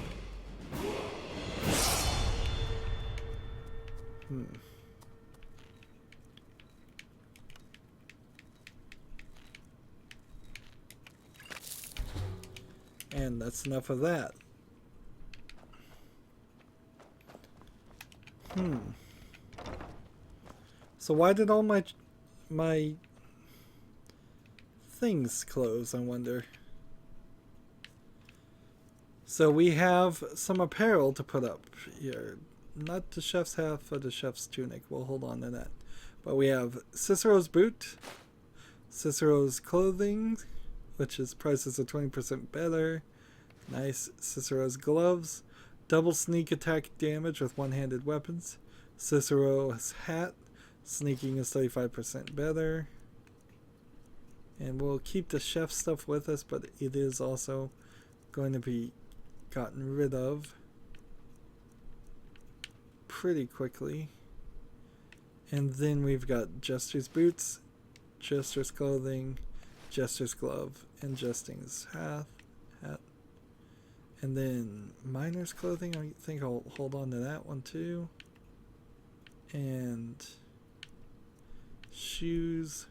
And that's enough of that. So why did all my things close, I wonder? So we have some apparel to put up here. Not the chef's hat, but the chef's tunic. We'll hold on to that. But we have Cicero's boot, Cicero's clothing, which is prices are 20% better. Nice. Cicero's gloves, double sneak attack damage with one-handed weapons. Cicero's hat, sneaking is 35% better. And we'll keep the chef stuff with us, but it is also going to be gotten rid of pretty quickly. And then we've got Jester's boots, Jester's clothing, Jester's glove, and Jester's hat. And then Miner's clothing, I think I'll hold on to that one too. And shoes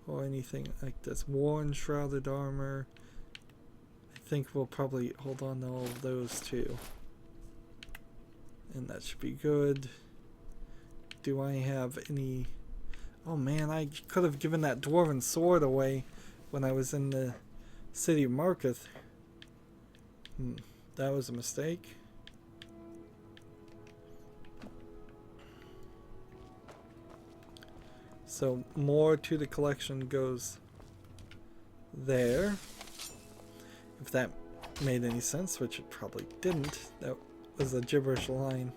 or anything like this. Worn shrouded armor. I think we'll probably hold on to all of those too. And that should be good. Do I have any... Oh man, I could have given that dwarven sword away when I was in the city of Marketh. That was a mistake. So more to the collection goes there. If that made any sense, which it probably didn't. That was a gibberish line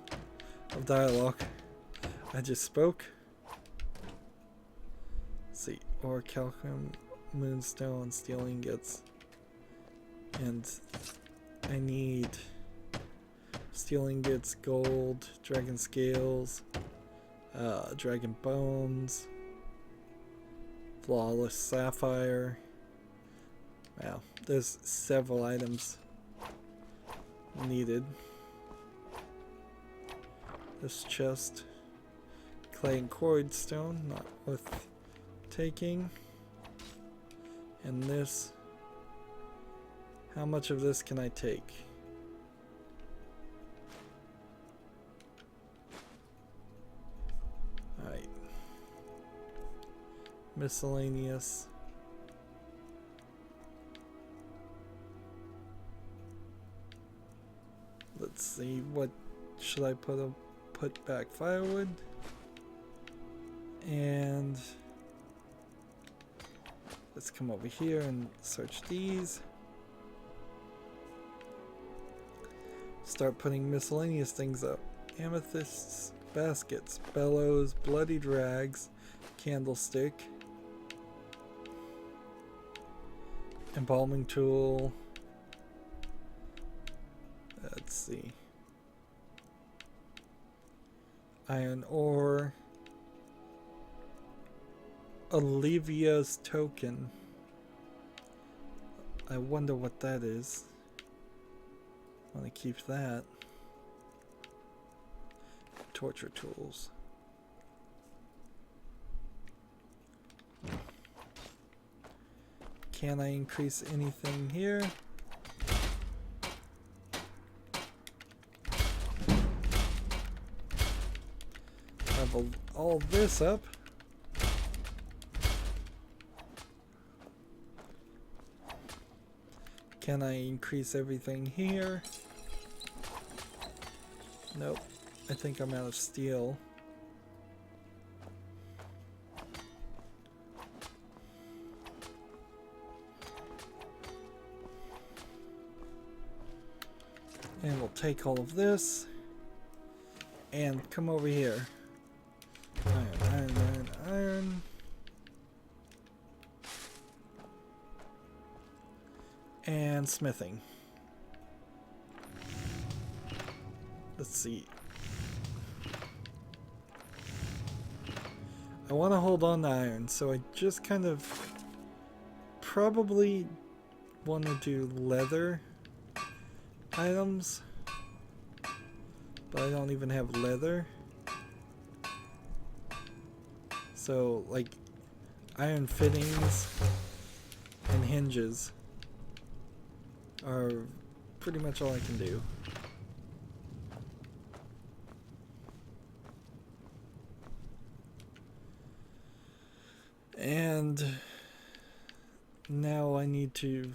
of dialogue I just spoke. Let's see, ore, calcium, moonstone, steel ingots. And I need steel ingots, gold, dragon scales, dragon bones, flawless sapphire. Wow, there's several items needed. This chest, clay and quarried stone, not worth taking. And this, how much of this can I take? Alright. Miscellaneous. Let's see, what should I put back? Firewood. And let's come over here and search these. Start putting miscellaneous things up. Amethysts, baskets, bellows, bloody rags, candlestick, embalming tool. Let's see. Iron ore. Olivia's token. I wonder what that is. I want to keep that. Torture tools. Can I increase anything here? Level all this up. Can I increase everything here? Nope. I think I'm out of steel. And we'll take all of this and come over here. Iron, iron, iron, iron. And smithing. Let's see. I want to hold on to iron, so I just kind of probably want to do leather items, but I don't even have leather. So, like, iron fittings and hinges are pretty much all I can do. And now I need to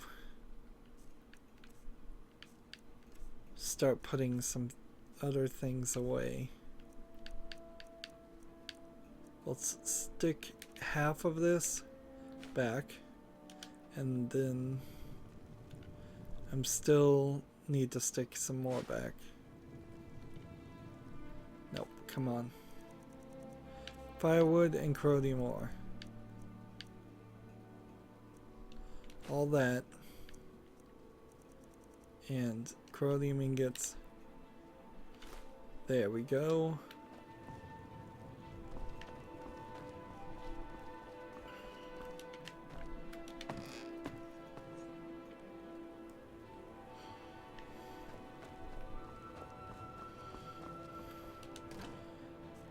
start putting some other things away. Let's stick half of this back, and then I'm still need to stick some more back. Nope, come on. Firewood and chromium ore. All that. And chromium ingots. There we go.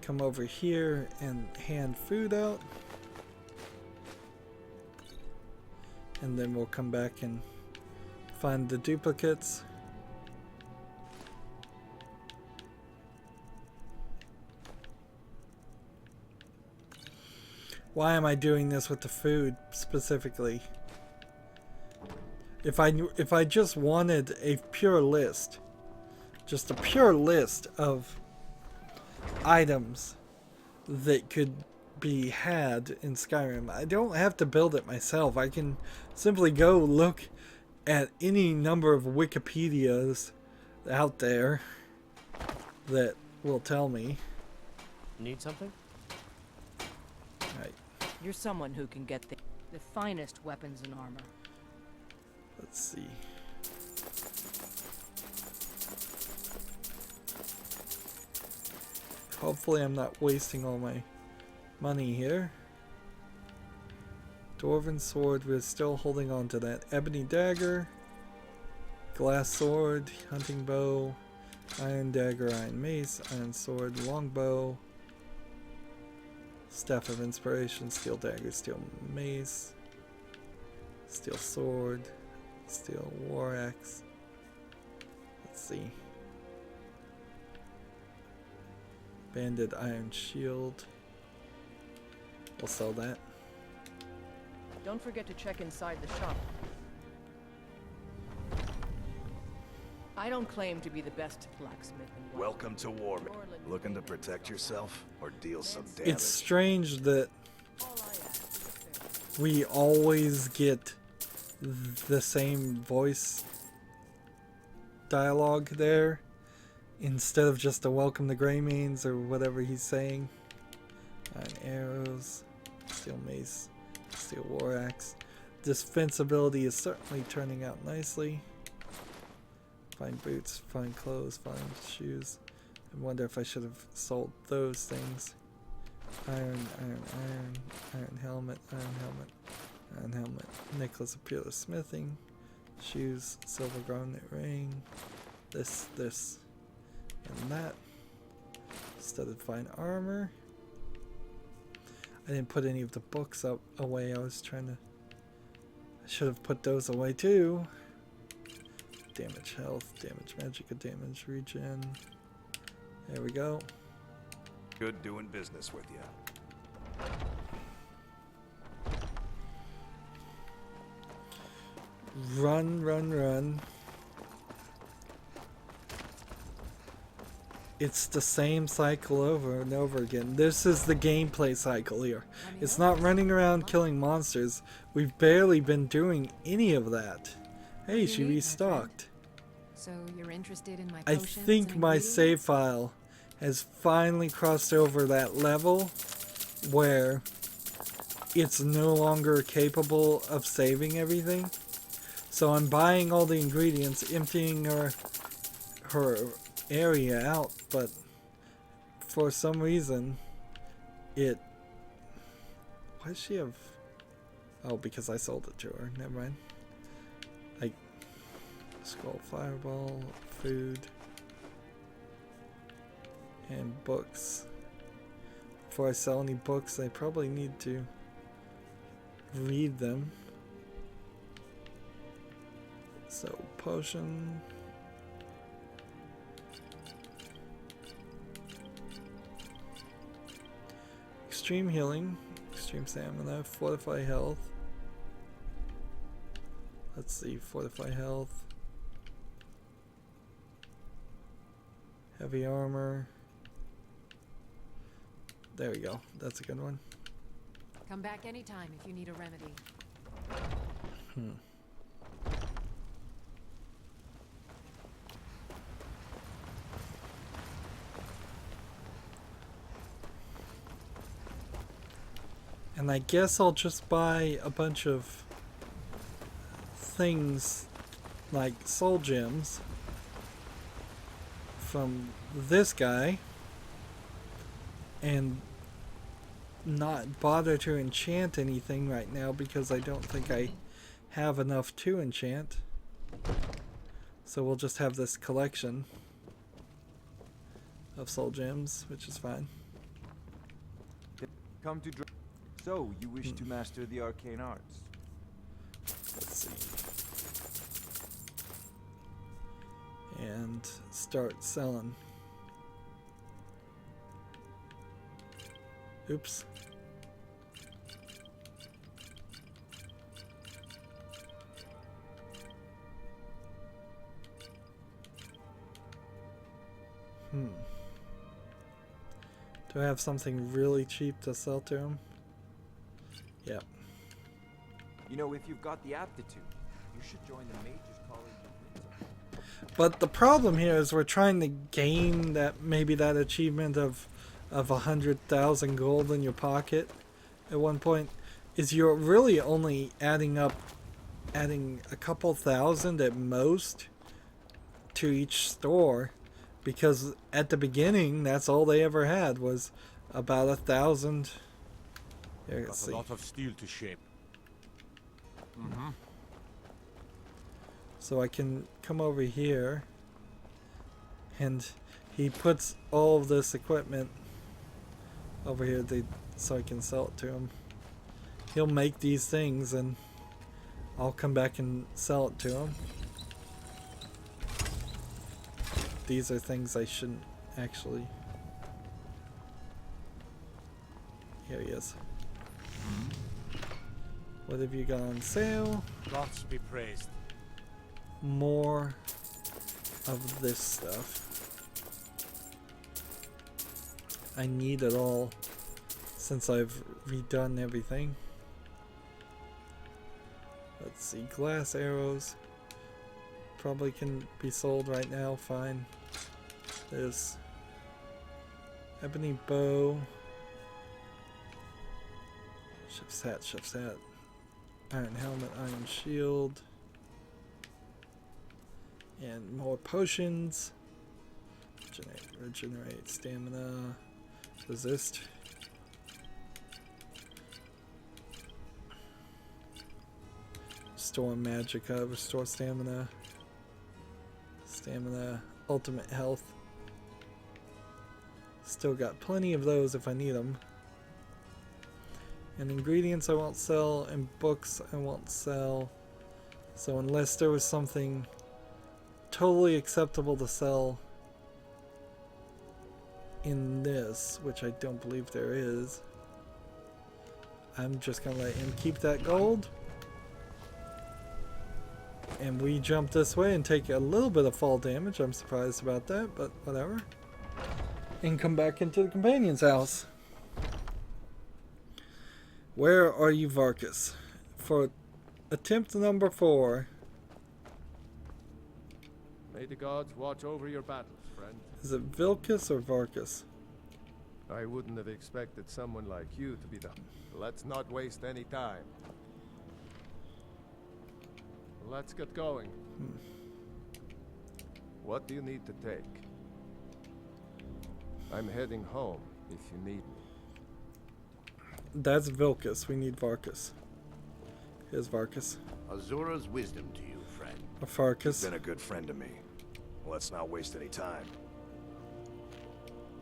Come over here and hand food out. And then we'll come back and find the duplicates. Why am I doing this with the food specifically? If I just wanted a pure list, just a pure list of items that could be had in Skyrim, I don't have to build it myself. I can simply go look at any number of Wikipedias out there that will tell me.
Need something?
Right.
You're someone who can get the finest weapons and armor.
Let's see. Hopefully I'm not wasting all my money here. Dwarven sword, we're still holding on to that. Ebony dagger, glass sword, hunting bow, iron dagger, iron mace, iron sword, longbow, staff of inspiration, steel dagger, steel mace, steel sword, steel war axe. Let's see. Banded iron shield. We'll sell that.
Don't forget to check inside the shop. I don't claim to be the best blacksmith in the world.
Welcome to war. Looking to protect yourself or deal some damage?
It's strange that we always get the same voice dialogue there instead of just a welcome to Greymanes or whatever he's saying. Iron arrows, steel mace, steel war axe. Defensibility is certainly turning out nicely. Fine boots, fine clothes, fine shoes. I wonder if I should have sold those things. Iron helmet, iron helmet. Necklace of peerless smithing. Shoes, silver garnet ring. This, and that. Studded fine armor. I didn't put any of the books away. I should have put those away too. Damage health, damage magicka, damage regen. There we go.
Good doing business with you.
Run. It's the same cycle over and over again. This is the gameplay cycle here. It's not running around killing monsters. We've barely been doing any of that. Hey, she restocked.
So you're interested in my
I
potions
think
and
my
ingredients?
save file has finally crossed over that level where it's no longer capable of saving everything. So I'm buying all the ingredients, emptying her area out, but for some reason why does she have... Oh, because I sold it to her. Never mind. Skull fireball, food, and books. Before I sell any books, I probably need to read them. So, potion. Extreme healing, extreme stamina, fortify health. Let's see, fortify health. Heavy armor. There we go. That's a good one.
Come back anytime if you need a remedy.
And I guess I'll just buy a bunch of things like soul gems from this guy and not bother to enchant anything right now because I don't think I have enough to enchant. So we'll just have this collection of soul gems, which is fine.
Come to so you wish to master the arcane arts?
Let's see. And start selling. Oops. Do I have something really cheap to sell to him? Yep.
You know, if you've got the aptitude, You should join the Mages College of Winter.
But the problem here is we're trying to gain that, maybe that achievement of 100,000 gold in your pocket at one point. Is you're really only adding a couple thousand at most to each store, because at the beginning that's all they ever had was about 1,000. Here, let's see.
A lot of steel to shape. Mm-hmm.
So I can come over here, and he puts all of this equipment over here so I can sell it to him. He'll make these things and I'll come back and sell it to him. These are things I shouldn't actually... Here he is. What have you got on sale?
Gods be praised.
More of this stuff. I need it all since I've redone everything. Let's see, glass arrows probably can be sold right now, fine. This ebony bow, ship's hat, iron helmet, iron shield, and more potions. Regenerate stamina, resist. Restore magicka, restore stamina, ultimate health. Still got plenty of those if I need them. And ingredients I won't sell, and books I won't sell. So unless there was something totally acceptable to sell in this, which I don't believe there is, I'm just gonna let him keep that gold. And we jump this way and take a little bit of fall damage. I'm surprised about that, but whatever. And come back into the companion's house. Where are you, Varkas? For attempt number 4.
May the gods watch over your battles, friend.
Is it Vilkas or Varkas?
I wouldn't have expected someone like you to be the... Let's not waste any time. Let's get going. What do you need to take? I'm heading home if you need me.
That's Vilkas. We need Varkas. Here's Varkas.
Azura's wisdom to you, friend.
Or Farkas.
You've been a good friend to me. Let's not waste any time.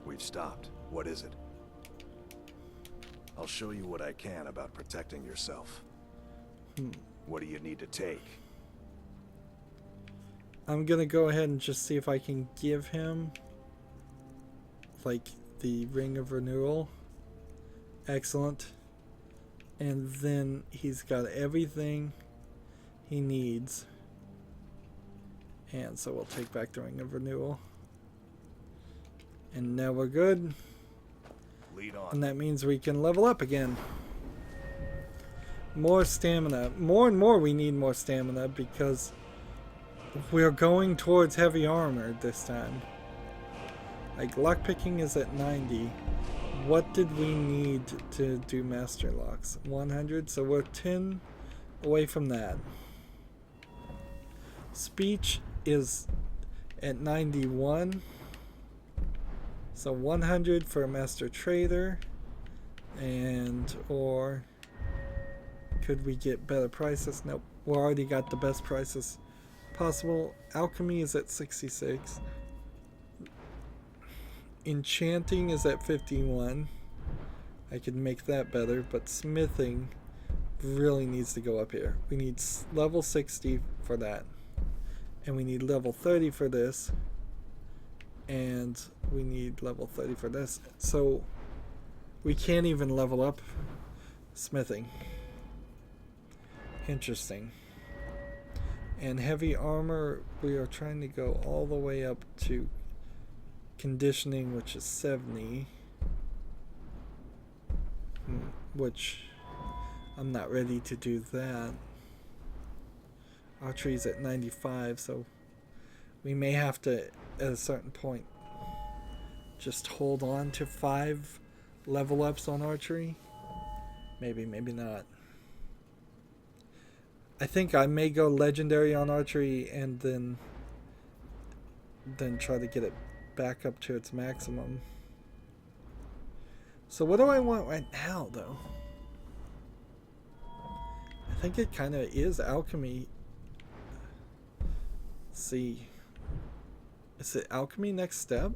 We've stopped. What is it? I'll show you what I can about protecting yourself. What do you need to take?
I'm gonna go ahead and just see if I can give him like the Ring of Renewal. Excellent. And then he's got everything he needs. And so we'll take back the Ring of Renewal. And now we're good.
Lead on.
And that means we can level up again. More stamina. More and more we need more stamina because we're going towards heavy armor this time. Like lockpicking is at 90. What did we need to do master locks? 100, so we're 10 away from that. Speech is at 91. So 100 for a master trader. And or could we get better prices? Nope. We already got the best prices possible. Alchemy is at 66. Enchanting is at 51. I could make that better, but smithing really needs to go up here. We need level 60 for that. And we need level 30 for this. And we need level 30 for this. So we can't even level up smithing. Interesting. And heavy armor, we are trying to go all the way up to conditioning, which is 70. Which I'm not ready to do that. Archery's at 95, so we may have to, at a certain point, just hold on to 5 level ups on archery. Maybe, maybe not. I think I may go legendary on archery and then try to get it back up to its maximum. So what do I want right now, though? I think it kind of is alchemy. Let's see. Is it alchemy next step?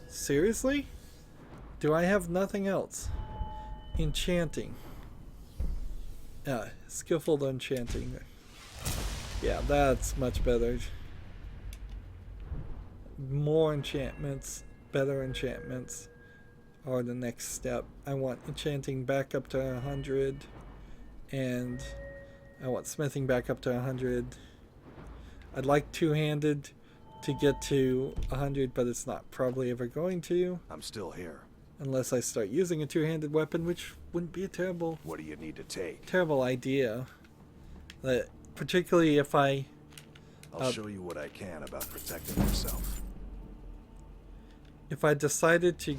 Seriously? Do I have nothing else? Enchanting. Skillful enchanting. Yeah, that's much better. More enchantments, better enchantments are the next step. I want enchanting back up to 100, and I want smithing back up to 100. I'd like two-handed to get to 100, but it's not probably ever going to.
I'm still here.
Unless I start using a two-handed weapon, which wouldn't be a terrible...
What do you need to take?
Terrible idea. Particularly if I...
I'll show you what I can about protecting yourself.
If I decided to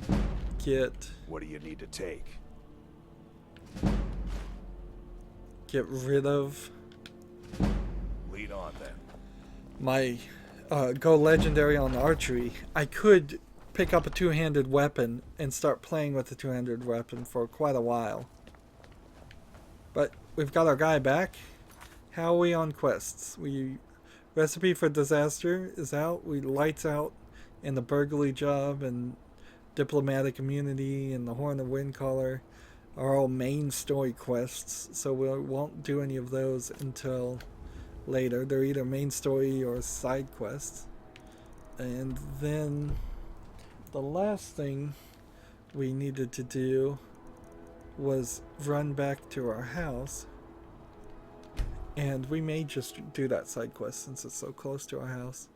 get...
What do you need to take?
Get rid of...
Lead on then.
My... go legendary on archery. I could pick up a two-handed weapon and start playing with the two-handed weapon for quite a while. But we've got our guy back. How are we on quests? Recipe for Disaster is out. We lights out in the burglary job and diplomatic immunity and the Horn of Windcaller are all main story quests, so we won't do any of those until later. They're either main story or side quests. And then the last thing we needed to do was run back to our house, and we may just do that side quest since it's so close to our house.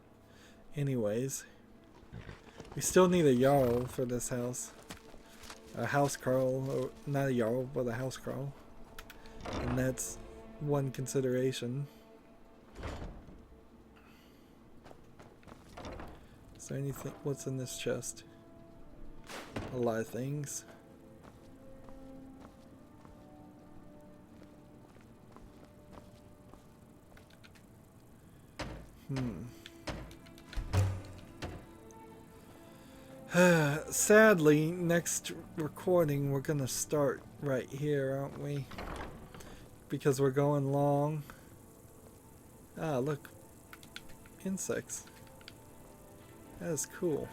Anyways, we still need a Jarl for this house. A house Carl, or not a Jarl, but a house Carl. And that's one consideration. Is there anything? What's in this chest? A lot of things. Sadly, next recording we're gonna start right here, aren't we? Because we're going long. Ah, look. Insects. That is cool.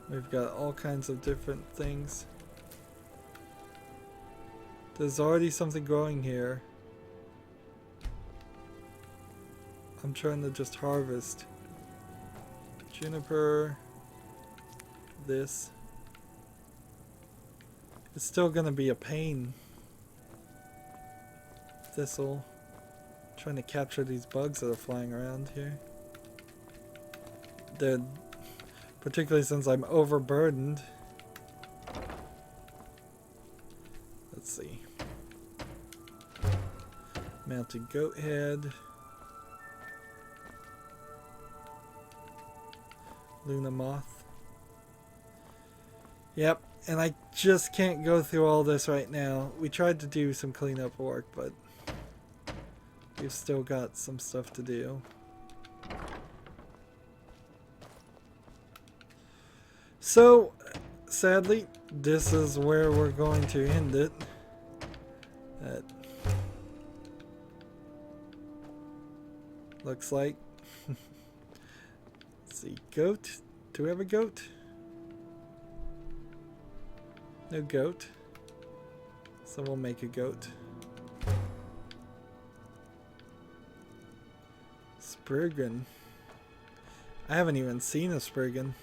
We've got all kinds of different things. There's already something growing here. I'm trying to just harvest. Juniper. This. It's still gonna be a pain. Thistle. Trying to capture these bugs that are flying around here. They're, particularly since I'm overburdened. Let's see. Mounted goat head. Luna moth. Yep, and I just can't go through all this right now. We tried to do some cleanup work, but we've still got some stuff to do. So, sadly, this is where we're going to end it. Looks like. Let's see, goat. Do we have a goat? No goat. So we'll make a goat. Spriggan. I haven't even seen a Spriggan.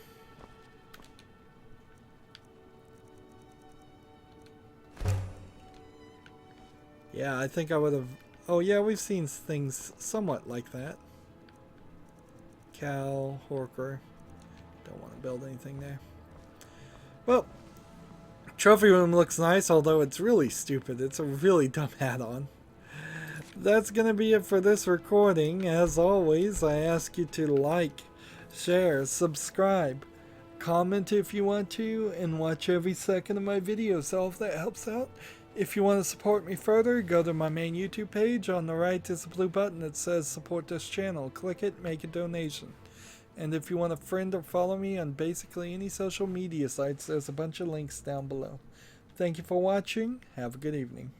Yeah, I think I would have... Oh yeah, we've seen things somewhat like that. Cal, Horker. Don't want to build anything there. Well, trophy room looks nice, although it's really stupid. It's a really dumb add-on. That's going to be it for this recording. As always, I ask you to like, share, subscribe, comment if you want to, and watch every second of my videos. All of that helps out. If you want to support me further, go to my main YouTube page. On the right is a blue button that says support this channel. Click it, make a donation. And if you want to friend or follow me on basically any social media sites, there's a bunch of links down below. Thank you for watching. Have a good evening.